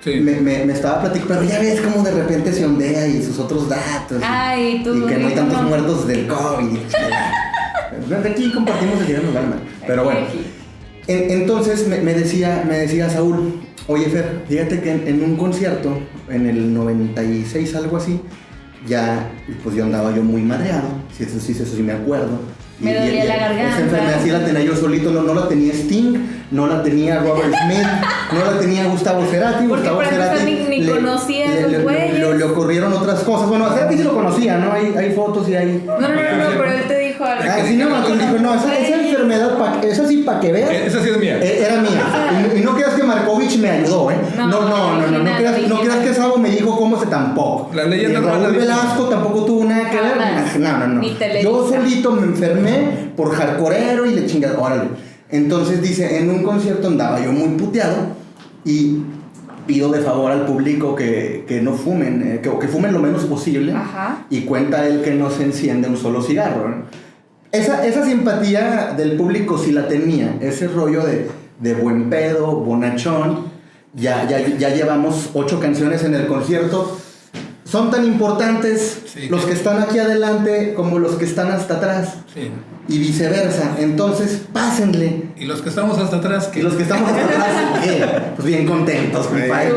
Sí. Me estaba platicando, pero ya ves cómo de repente se ondea y sus otros datos. Ay, y que no hay tantos muertos del COVID. De aquí compartimos el dinero normal. Pero bueno. Entonces me decía Saúl, oye Fer, fíjate que en un concierto, en el 96, algo así, ya, pues yo andaba yo muy madreado, eso sí me acuerdo. Me dolía la garganta. Esa enfermedad sí la tenía yo solito, no la tenía Sting, no la tenía Robert Smith, no la tenía Gustavo Cerati. Porque Gustavo Cerati ni conocía a los güeyes. Le ocurrieron otras cosas. Bueno, a Cerati sí lo conocía, ¿no? Hay fotos y hay... No, pero él te dijo algo. Sí, no, esa enfermedad, esa sí, para que veas. Esa sí es mía. Era mía. Y no creas que Markovich me ayudó, ¿eh? No creas que Sabo me dijo cómo se tampoco. La leyenda Raúl Velasco tampoco tuvo nada que ver. No. Yo solito me enfermé por hardcoreero y le chingada. Órale. Entonces dice, en un concierto andaba yo muy puteado y pido de favor al público que no fumen, que fumen lo menos posible. Ajá. Y cuenta él que no se enciende un solo cigarro, ¿no? Esa simpatía del público sí la tenía, ese rollo de buen pedo, bonachón. Ya llevamos 8 canciones en el concierto. son tan importantes los que están aquí adelante como los que están hasta atrás. Sí. Y viceversa. Entonces, pásenle. Y los que estamos hasta atrás, ¿qué? Y los que estamos hasta atrás, ¿qué? Pues bien contentos, compadre,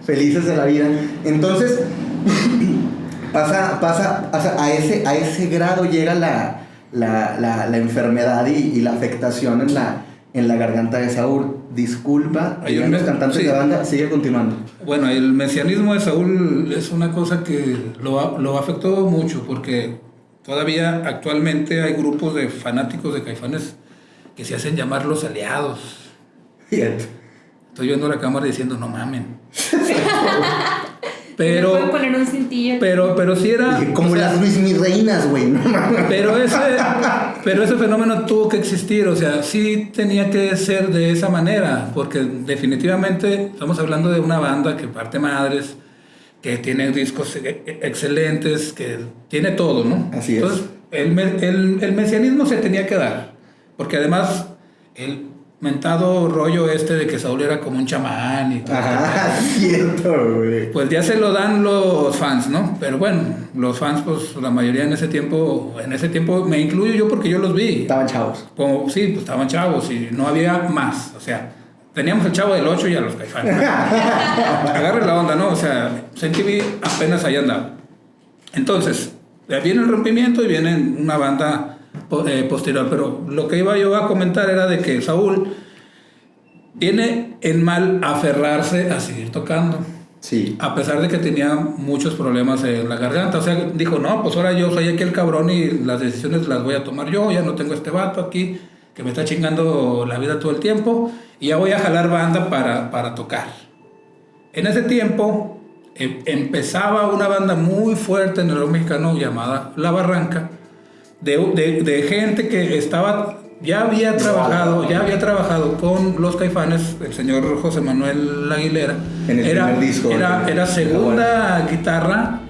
felices de la vida. Entonces, pasa a ese grado llega la enfermedad y la afectación en la garganta de Saúl. Disculpa, los cantantes de banda, sigue continuando. Bueno, el mesianismo de Saúl es una cosa que lo afectó mucho, porque todavía actualmente hay grupos de fanáticos de Caifanes que se hacen llamar los aliados. Fíjate. Estoy viendo la cámara diciendo, no mamen. Pero, pueden poner un cintillo. Pero sí era... Como las Luis Mi Reinas, güey. Pero ese fenómeno tuvo que existir, o sea, sí tenía que ser de esa manera, porque definitivamente estamos hablando de una banda que parte madres, que tiene discos excelentes, que tiene todo, ¿no? Así es. Entonces, el mesianismo se tenía que dar, porque además el mentado rollo de que Saúl era como un chamán y todo. Ajá, cierto, güey. Pues ya se lo dan los fans, ¿no? Pero bueno, los fans, pues la mayoría en ese tiempo me incluyo yo porque yo los vi. Estaban chavos. Sí, pues estaban chavos y no había más, o sea, teníamos el Chavo del 8 y a los Caifanes. Agarre la onda, ¿no? O sea, MTV apenas ahí andaba. Entonces, viene el rompimiento y viene una banda posterior, pero lo que iba yo a comentar era de que Saúl tiene en mal aferrarse a seguir tocando. Sí. A pesar de que tenía muchos problemas en la garganta, o sea, dijo, no, pues ahora yo soy aquí el cabrón y las decisiones las voy a tomar yo, ya no tengo este vato aquí que me está chingando la vida todo el tiempo y ya voy a jalar banda para tocar. En ese tiempo empezaba una banda muy fuerte en el rock mexicano llamada La Barranca, de gente que ya había trabajado con los Caifanes, el señor José Manuel Aguilera. En el primer disco. Era segunda guitarra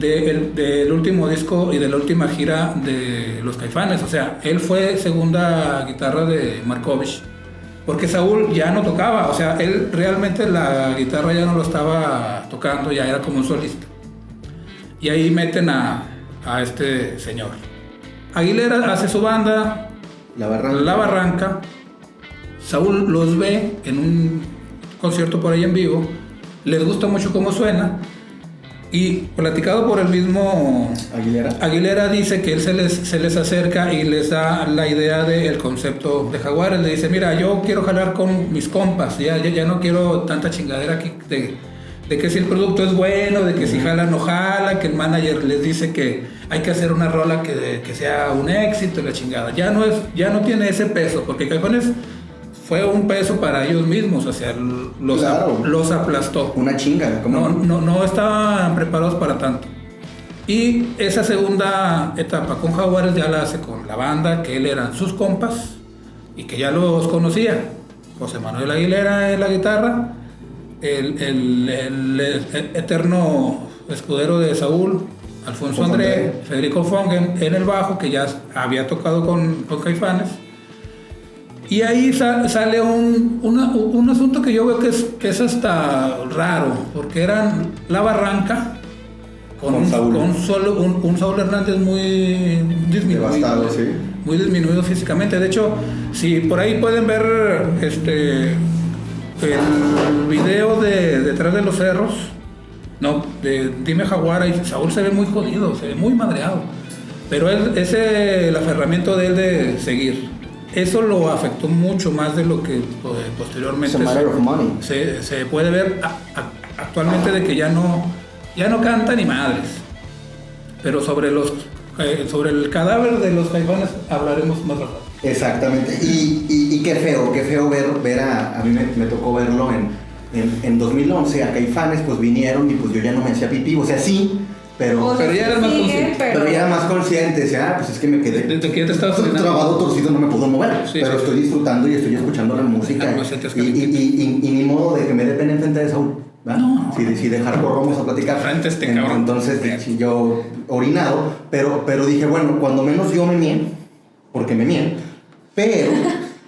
del último disco y de la última gira de los Caifanes. O sea, él fue segunda guitarra de Markovich, porque Saúl ya no tocaba. O sea, él realmente la guitarra ya no lo estaba tocando, ya era como un solista. Y ahí meten a este señor. Aguilera hace su banda, La Barranca. Saúl los ve en un concierto por ahí en vivo, les gusta mucho cómo suena, y platicado por el mismo Aguilera dice que él se les acerca y les da la idea del concepto de Jaguares. Le dice, mira, yo quiero jalar con mis compas, ya no quiero tanta chingadera aquí de que si el producto es bueno, de que si jala no jala, que el manager les dice que hay que hacer una rola que sea un éxito, la chingada. Ya no tiene ese peso, porque Caifanes fue un peso para ellos mismos, o sea, los aplastó. Una chinga. No estaban preparados para tanto. Y esa segunda etapa con Jaguares ya la hace con la banda, que él eran sus compas y que ya los conocía. José Manuel Aguilera en la guitarra, el eterno escudero de Saúl, Alfonso André, Federico Fong en el bajo, que ya había tocado con Caifanes. Y ahí sale un asunto que yo veo que es hasta raro, porque eran La Barranca con un Saúl Hernández muy disminuido, devastado, sí. Muy disminuido físicamente. De hecho, si por ahí pueden ver el video de Detrás de los Cerros, de Dime Jaguara, y Saúl se ve muy jodido, se ve muy madreado, pero es el aferramiento de él de seguir. Eso lo afectó mucho más de lo que posteriormente se puede ver actualmente, de que ya no canta ni madres. Pero sobre el cadáver de los Caifanes hablaremos más rato. Exactamente. Y qué feo ver a mí me tocó verlo en 2011 a Caifanes, pues vinieron y pues yo ya no me hacía pipí, o sea, sí, pero ya eras más consciente. Pero ya era más consciente, o sea, pues es que me quedé trabado, torcido, no me puedo mover, pero estoy disfrutando y estoy escuchando la música, y ni modo de que me dé pena enfrente de Saúl, ¿verdad? No. Si dejar vamos a platicar. Entonces, yo orinado, pero dije, bueno, cuando menos yo me mien, porque me mien, pero...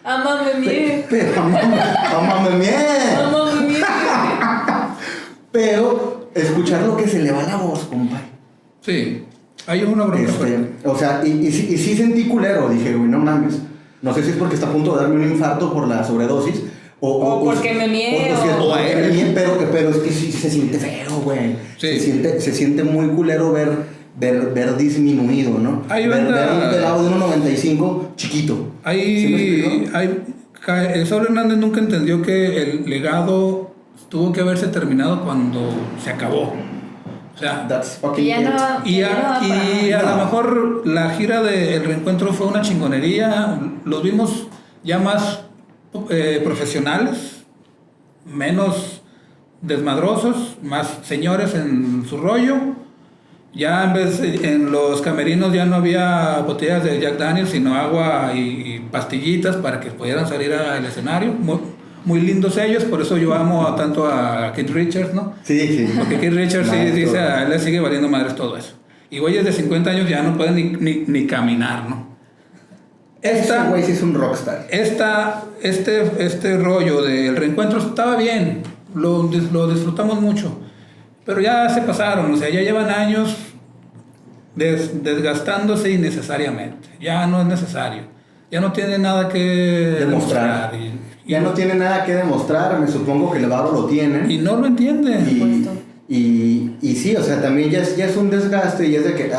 Amame mien. Amame mien. Amame mien. Pero escuchar lo que se le va la voz, compa. Sí, hay una bronca. O sea, y sí sentí culero, dije, güey, no mames. No sé si es porque está a punto de darme un infarto por la sobredosis. O porque me mié. Pero es que sí se siente feo, güey. Sí. Se siente muy culero ver disminuido, ¿no? Ver un pelado de 1.95 chiquito. Saúl Hernández nunca entendió que el legado tuvo que haberse terminado cuando se acabó. O sea, y a lo mejor la gira del reencuentro fue una chingonería. Los vimos ya más profesionales, menos desmadrosos, más señores en su rollo. Ya en los camerinos ya no había botellas de Jack Daniels, sino agua y pastillitas para que pudieran salir al escenario. Muy lindos ellos, por eso yo amo tanto a Keith Richards, ¿no? Sí. Porque Keith Richards sí dice, a él le sigue valiendo madres todo eso. Y güeyes de 50 años ya no pueden ni caminar, ¿no? Ese güey sí es un rockstar. Este rollo del reencuentro estaba bien, lo disfrutamos mucho, pero ya se pasaron, o sea, ya llevan años desgastándose innecesariamente. Ya no es necesario, ya no tiene nada que demostrar. Ya no tiene nada que demostrar, me supongo que el varo lo tienen. Y no lo entienden. Y sí, o sea, también ya es un desgaste y es de que,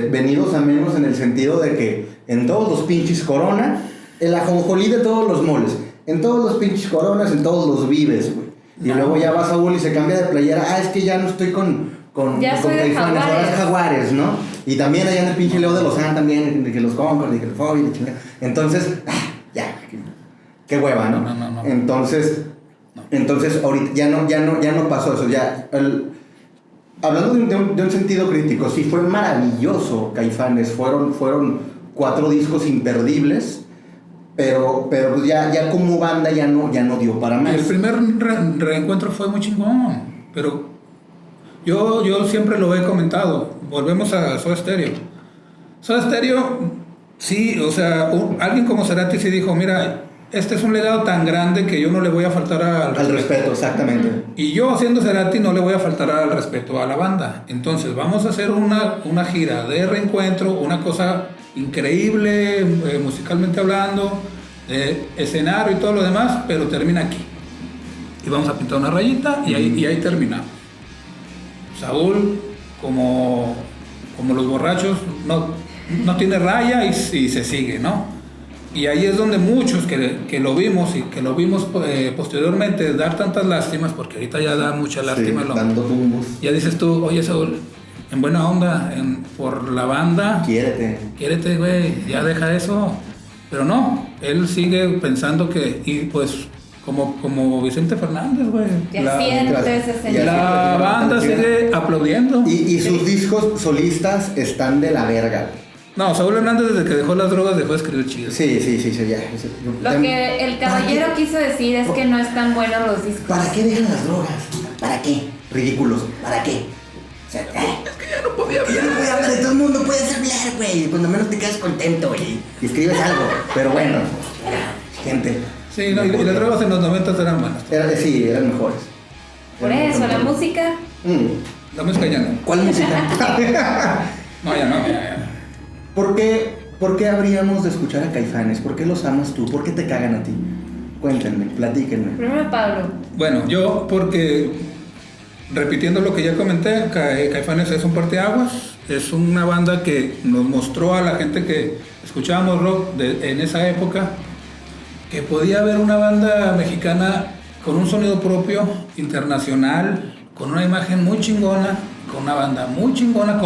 venidos a menos en el sentido de que en todos los pinches Corona, el ajonjolí de todos los moles, en todos los pinches Coronas, en todos los Vives, güey. Y luego ya va Saúl y se cambia de playera, es que ya no estoy con Caifanes, ahora es Jaguares, ¿no? Y también allá en el pinche Leo de Lozán también, de que los Concord, de que el Fobi, de chingada. Entonces, ya, qué hueva, ¿no? No. Entonces ahorita ya no pasó eso, ya hablando de un sentido crítico, sí fue maravilloso Caifanes, fueron 4 discos imperdibles, pero ya como banda ya no dio para más. El primer reencuentro fue muy chingón, pero yo siempre lo he comentado, volvemos a Soda Stereo. Soda Stereo, sí, o sea, alguien como Cerati sí dijo, mira, este es un legado tan grande que yo no le voy a faltar al respeto, exactamente. Y yo, siendo Cerati, no le voy a faltar al respeto a la banda. Entonces, vamos a hacer una gira de reencuentro, una cosa increíble, musicalmente hablando, escenario y todo lo demás, pero termina aquí. Y vamos a pintar una rayita y ahí terminamos. Saúl, como los borrachos, no tiene raya y se sigue, ¿no? Y ahí es donde muchos que lo vimos y que lo vimos posteriormente dar tantas lástimas, porque ahorita ya da mucha lástima. Sí, dando tumbos. Ya dices tú, oye Saúl, en buena onda, por la banda. Quiérete, güey, ya deja eso. Pero no, él sigue pensando que, y pues como Vicente Fernández, güey. La banda sigue aplaudiendo. Y sus discos solistas están de la verga. No, Saúl Hernández desde que dejó las drogas dejó de escribir chido. Sí, ya. Lo que el caballero quiso decir es que no están buenos los discos. ¿Para qué dejan las drogas? ¿Para qué? Ridículos. ¿Para qué? O sea, es que ya no podía hablar. Ya no podía hablar, de todo el mundo puedes hablar, güey. Cuando menos te quedas contento, güey. Y escribes algo. Pero bueno, gente. Sí, no, y las drogas en los 90 eran buenas. Sí, eran mejores. Por eso, la música. La música ya no. ¿Cuál música? No, ya no. ¿Por qué habríamos de escuchar a Caifanes? ¿Por qué los amas tú? ¿Por qué te cagan a ti? Cuéntenme, platíquenme. Primero Pablo. Bueno, yo porque, repitiendo lo que ya comenté, Caifanes es un parteaguas, es una banda que nos mostró a la gente que escuchábamos rock en esa época que podía haber una banda mexicana con un sonido propio, internacional, con una imagen muy chingona, con una banda muy chingona,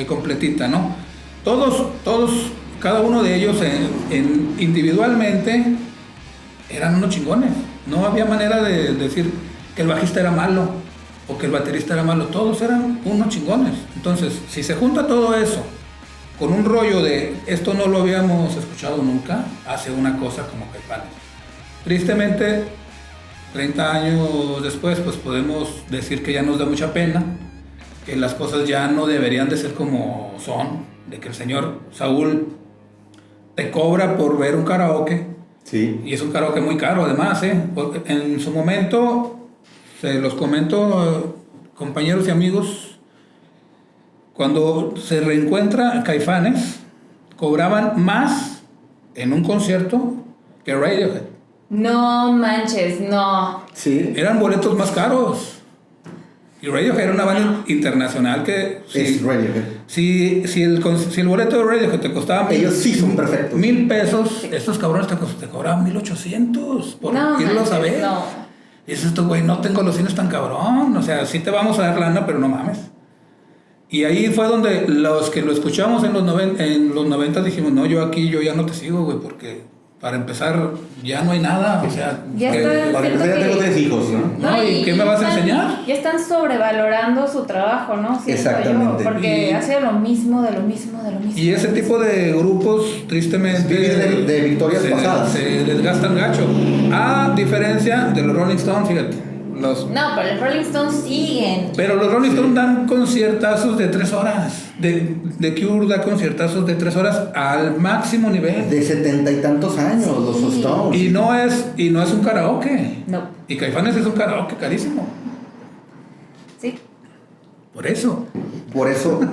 completita, ¿no? Todos, cada uno de ellos individualmente eran unos chingones. No había manera de decir que el bajista era malo o que el baterista era malo. Todos eran unos chingones. Entonces, si se junta todo eso con un rollo de esto no lo habíamos escuchado nunca, hace una cosa como Caifanes. Tristemente, 30 años después, pues podemos decir que ya nos da mucha pena, que las cosas ya no deberían de ser como son, de que el señor Saúl te cobra por ver un karaoke. Sí. Y es un karaoke muy caro además, porque en su momento, se los comento compañeros y amigos, cuando se reencuentra Caifanes, cobraban más en un concierto que Radiohead. No manches, no. Sí. Eran boletos más caros. Y Radiohead era una banda internacional que... Es Radiohead. Si el boleto de Radiohead te costaba... Ellos sí son perfectos. $1,000, estos cabrones te cobraban 1,800 por irlos a ver. No. Y dices tú, güey, no tengo los cines tan cabrón. O sea, sí te vamos a dar lana, pero no mames. Y ahí fue donde los que lo escuchamos en los 90 dijimos, no, yo ya no te sigo, güey, porque... Para empezar, ya no hay nada, o sea... Para empezar ya tengo 3 hijos, ¿no? No, ¿y qué me vas a enseñar? Ya están sobrevalorando su trabajo, ¿no? Exactamente. Porque hace lo mismo, de lo mismo. Y ese tipo de grupos, tristemente... de victorias pasadas. Se desgastan gacho. A diferencia de los Rolling Stones, fíjate. No, pero los Rolling Stones siguen. Pero los Rolling Stones dan conciertazos de 3 horas. The Cure da conciertazos de 3 horas al máximo nivel. De 70 y tantos años, Sí. los Stones. Y no es un karaoke. No. Y Caifanes es un karaoke carísimo. Sí. Por eso.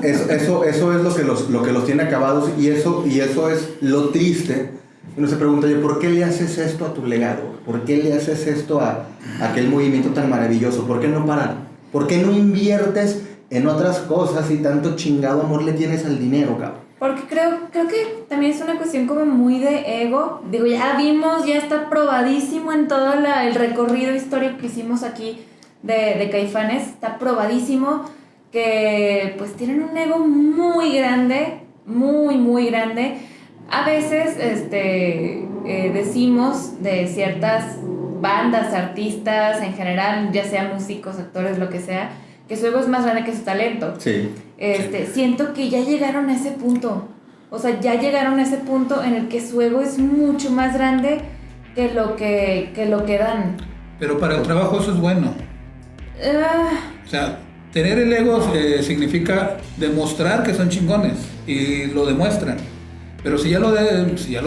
Eso es lo que los tiene acabados y eso es lo triste. Uno se pregunta, ¿por qué le haces esto a tu legado? ¿Por qué le haces esto a aquel movimiento tan maravilloso? ¿Por qué no parar? ¿Por qué no inviertes en otras cosas y tanto chingado amor le tienes al dinero, cabrón? Porque creo que también es una cuestión como muy de ego. Digo, ya está probadísimo en todo el recorrido histórico que hicimos aquí de Caifanes. Está probadísimo que pues tienen un ego muy grande, muy, muy grande. A veces decimos de ciertas bandas, artistas en general, ya sea músicos, actores, lo que sea, que su ego es más grande que su talento. Sí. Siento que ya llegaron a ese punto. O sea, ya llegaron a ese punto en el que su ego es mucho más grande que lo que dan. Pero para el trabajo eso es bueno. O sea, tener el ego significa demostrar que son chingones. Y lo demuestran. Pero si ya lo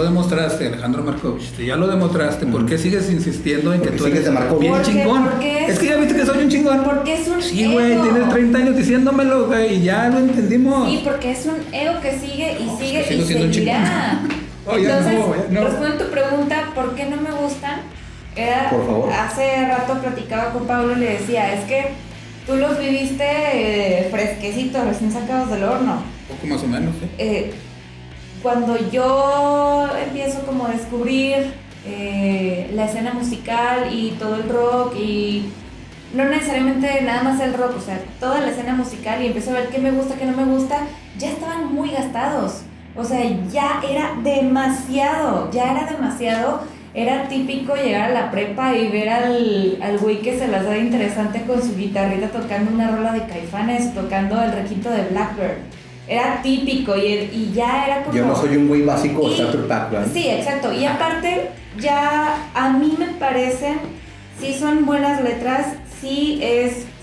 demostraste, Alejandro Markovich, si ya lo demostraste, ¿por qué sigues insistiendo en que tú eres bien chingón? Es que ya viste que soy un chingón. Porque es un Sí, güey, tienes 30 años diciéndomelo, güey, y ya lo entendimos. Sí, porque es un ego que sigue y sigue sigo y siendo seguirá. Oh, ya Entonces, no. respondiendo a tu pregunta, ¿por qué no me gustan? Por favor. Hace rato platicaba con Pablo y le decía, es que tú los viviste fresquecitos, recién sacados del horno. Un poco más o menos, ¿sí? Cuando yo empiezo como a descubrir la escena musical y todo el rock y no necesariamente nada más el rock, o sea, toda la escena musical y empiezo a ver qué me gusta, qué no me gusta, ya estaban muy gastados. O sea, ya era demasiado. Era típico llegar a la prepa y ver al güey que se las da de interesante con su guitarrita tocando una rola de Caifanes, tocando el requinto de Blackbird. Era típico y ya era como... Yo no soy un güey básico de Starter Pack, ¿verdad? Sí, exacto. Y aparte, ya a mí me parecen, sí son buenas letras,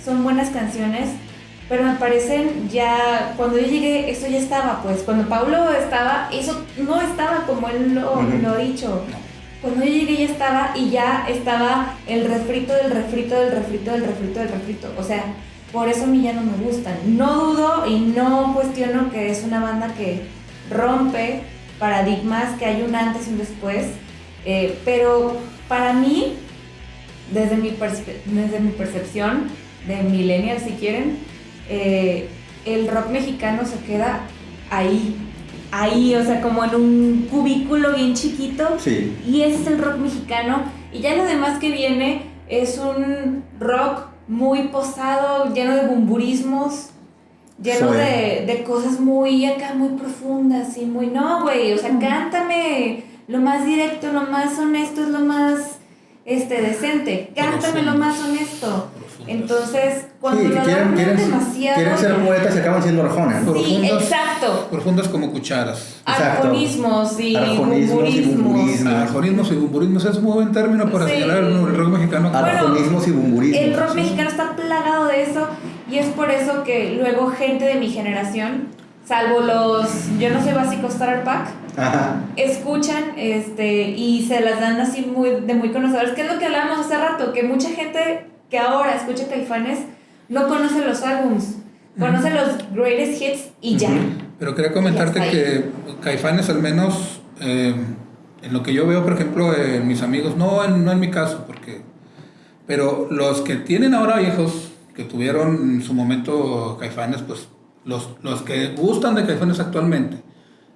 son buenas canciones, pero me parecen ya, cuando yo llegué, eso ya estaba, pues. Cuando Pablo estaba, eso no estaba como él lo ha dicho. Cuando yo llegué ya estaba el refrito del refrito. O sea, por eso a mí ya no me gustan. No dudo y no cuestiono que es una banda que rompe paradigmas, que hay un antes y un después. Pero para mí, desde mi percepción de millennial, si quieren, el rock mexicano se queda ahí, o sea, como en un cubículo bien chiquito. Sí. Y ese es el rock mexicano. Y ya lo demás que viene es un rock muy posado, lleno de bumburismos, lleno de cosas muy acá, muy profundas y muy... No, güey, o sea, cántame lo más directo, lo más honesto, es lo más decente. Cántame lo más honesto. Entonces, cuando lo dan demasiado... Quieren ser poetas y acaban siendo arjonas. Sí, exacto. Profundas como cucharas. Arjonismos y bumburismos. Arjonismos y bumburismos es un buen término para señalar el rock mexicano. Arjonismos y bumburismos. El rock mexicano está plagado de eso y es por eso que luego gente de mi generación, salvo los... Yo no soy básico Starter Pack, escuchan y se las dan así muy conocedores, que es lo que hablábamos hace rato, que mucha gente que ahora escucha Caifanes no conoce los álbums, conoce los greatest hits y ya. Pero quería comentarte que Caifanes, al menos en lo que yo veo, por ejemplo, en mis amigos, no en mi caso, pero los que tienen ahora hijos, que tuvieron en su momento Caifanes, pues los que gustan de Caifanes actualmente,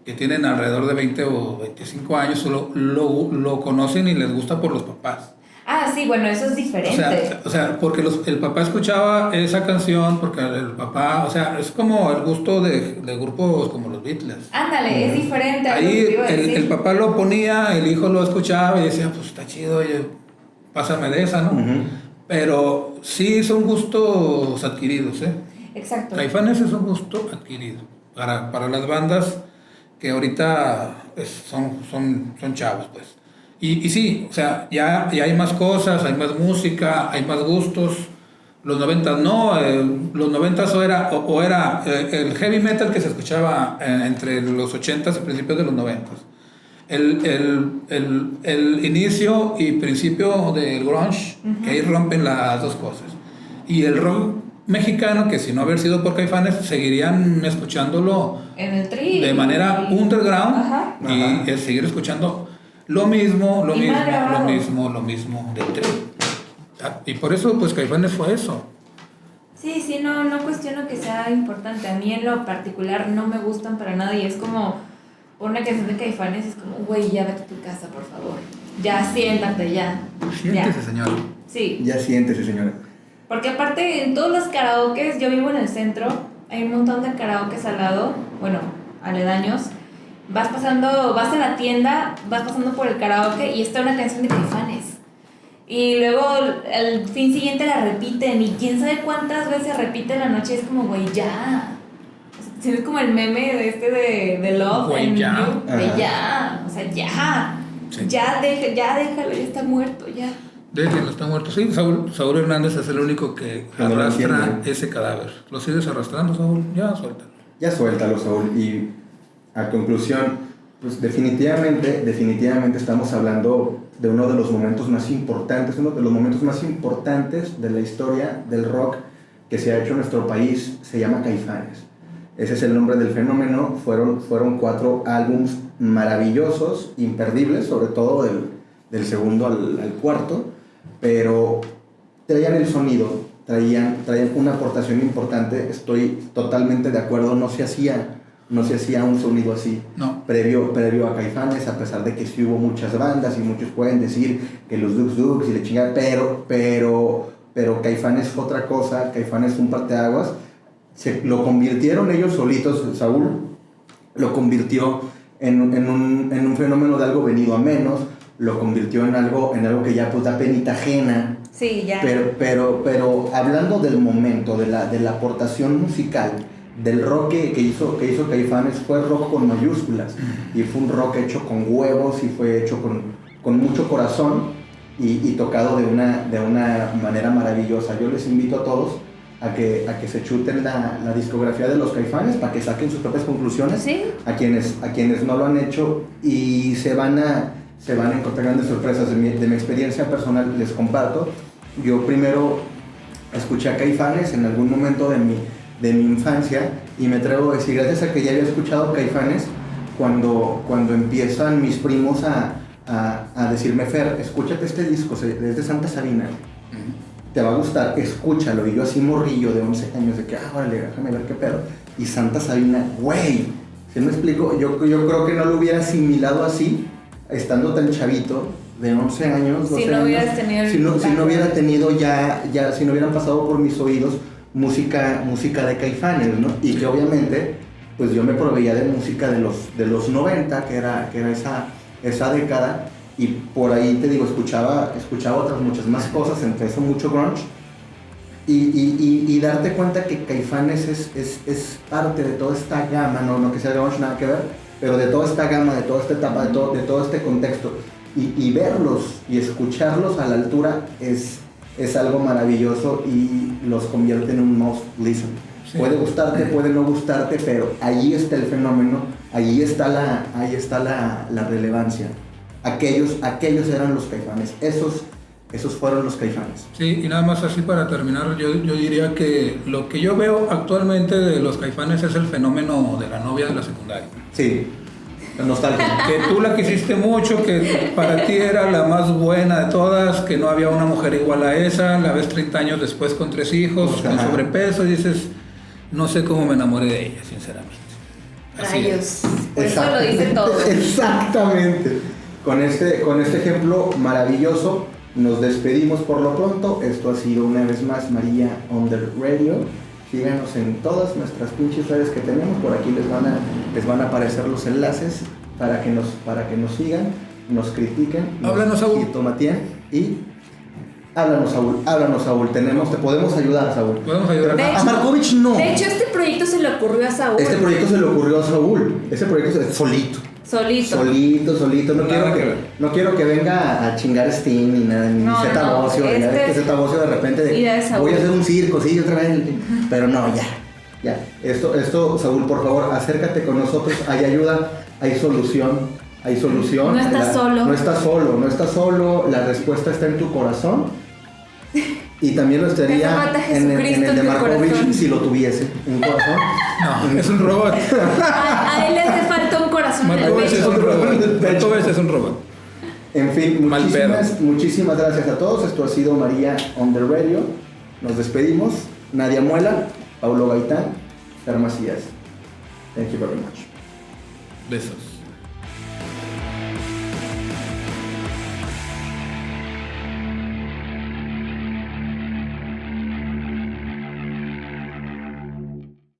que tienen alrededor de 20 o 25 años, lo conocen y les gusta por los papás. Ah, sí, bueno, eso es diferente. O sea porque el papá escuchaba esa canción, porque el papá, o sea, es como el gusto de grupos como los Beatles. Ándale, es diferente. Ahí el papá lo ponía, el hijo lo escuchaba y decía, pues está chido, oye, pásame de esa, ¿no? Pero sí son gustos adquiridos, ¿eh? Exacto. Caifanes es un gusto adquirido para las bandas que ahorita son chavos, pues. Y sí, o sea, ya hay más cosas, hay más música, hay más gustos. Los 90s no, los 90s o era el heavy metal que se escuchaba entre los 80s y principios de los 90s. El inicio y principio del grunge, que ahí rompen las dos cosas. Y el rock mexicano, que si no haber sido por Caifanes, seguirían escuchándolo en el tri, de manera underground y seguir escuchando lo mismo del tri. Y por eso, pues, Caifanes fue eso. Sí, no cuestiono que sea importante. A mí en lo particular no me gustan para nada y es como una canción de Caifanes, es como, güey, ya vete a tu casa, por favor. Ya siéntate, ya. Siéntese, señora. Sí. Ya siéntese, señora. Porque aparte, en todos los karaokes, yo vivo en el centro, hay un montón de karaokes al lado, bueno, aledaños. Vas a la tienda, vas pasando por el karaoke y está una canción de Caifanes. Y luego al fin siguiente la repiten y quién sabe cuántas veces repite en la noche. Es como, güey, ya. O sea, es como el meme de Love. Güey, ya. De ya. O sea, ya. Sí. Ya déjalo, ya está muerto, ya. Déjenlo, está muerto. Sí, Saúl Hernández es el único que arrastra ese cadáver. ¿Lo sigues arrastrando, Saúl? Ya, suéltalo. Ya suéltalo, Saúl. Y a conclusión, pues definitivamente estamos hablando de uno de los momentos más importantes de la historia del rock que se ha hecho en nuestro país. Se llama Caifanes. Ese es el nombre del fenómeno. Fueron 4 álbums maravillosos, imperdibles, sobre todo del segundo al cuarto, pero traían el sonido, traían una aportación importante. Estoy totalmente de acuerdo, no se hacía un sonido así previo a Caifanes, a pesar de que sí hubo muchas bandas y muchos pueden decir que los Dux y le chingan, pero Caifanes fue otra cosa. Caifanes fue un parteaguas. Lo convirtieron ellos solitos, Saúl lo convirtió en un fenómeno de algo venido a menos, lo convirtió en algo que ya pues da penita ajena. Sí, ya. Pero hablando del momento, de la aportación musical, del rock que hizo Caifanes, fue rock con mayúsculas, y fue un rock hecho con huevos, y fue hecho con mucho corazón, y tocado de una manera maravillosa. Yo les invito a todos a que se chuten la discografía de los Caifanes para que saquen sus propias conclusiones. ¿Sí? A quienes no lo han hecho, y se van a encontrar grandes sorpresas. De mi experiencia personal les comparto. Yo primero escuché a Caifanes en algún momento de mi infancia, y me atrevo a decir, gracias a que ya había escuchado Caifanes, cuando empiezan mis primos a decirme, Fer, escúchate este disco, es de Santa Sabina, te va a gustar, escúchalo. Y yo así morrillo de 11 años, de que, vale, déjame ver qué pedo. Y Santa Sabina, güey, ¿sí me explico? Yo creo que no lo hubiera asimilado así, estando tan chavito, de 11 años, 12 si no años, hubieras tenido si no hubiera tenido si no hubieran pasado por mis oídos música de Caifanes, ¿no? Y que obviamente, pues yo me proveía de música de los 90, que era esa década, y por ahí te digo, escuchaba otras muchas más cosas, entre eso mucho grunge, y darte cuenta que Caifanes es parte de toda esta gama, no que sea grunge, nada que ver, pero de toda esta gama, de toda esta etapa, de todo este contexto, y verlos y escucharlos a la altura es algo maravilloso, y los convierte en un must listen. Sí. Puede gustarte, puede no gustarte, pero ahí está el fenómeno, ahí está la relevancia. Aquellos eran los Caifanes. Esos fueron los Caifanes. Sí, y nada más así para terminar, yo diría que lo que yo veo actualmente de los Caifanes es el fenómeno de la novia de la secundaria. Sí, la nostalgia. Que tú la quisiste mucho, que para ti era la más buena de todas, que no había una mujer igual a esa, la ves 30 años después con 3 hijos, con sobrepeso, y dices, no sé cómo me enamoré de ella, sinceramente. Así Rayos, eso lo dice todo. Exactamente. Con este ejemplo maravilloso, nos despedimos por lo pronto. Esto ha sido una vez más María on the Radio. Síganos en todas nuestras pinches redes que tenemos. Por aquí les van a aparecer los enlaces para que nos sigan, nos critiquen. Háblanos, Saúl. Y háblanos, Saúl. Te podemos ayudar, Saúl. Podemos ayudar. A Markovich no. De hecho, este proyecto se le ocurrió a Saúl. Este proyecto se le ocurrió a Saúl. Ese proyecto es solito. No quiero que venga a chingar Steam ni nada, ni Zeta Bocio. Que Zeta Bocio de repente voy a hacer un circo, sí, otra vez. Pero no, ya. Esto, Saúl, por favor, acércate con nosotros. Hay ayuda, hay solución. No estás solo. No estás solo. La respuesta está en tu corazón. Y también lo estaría en el de Markovich si lo tuviese. Un corazón. No, es un robot. A él le hace falta un corazón. Markovich es un robot. Markovich es un robot. En fin, muchísimas gracias a todos. Esto ha sido María on the Radio. Nos despedimos. Nadia Muela, Paulo Gaitán, Fer Macías. Thank you very much. Besos.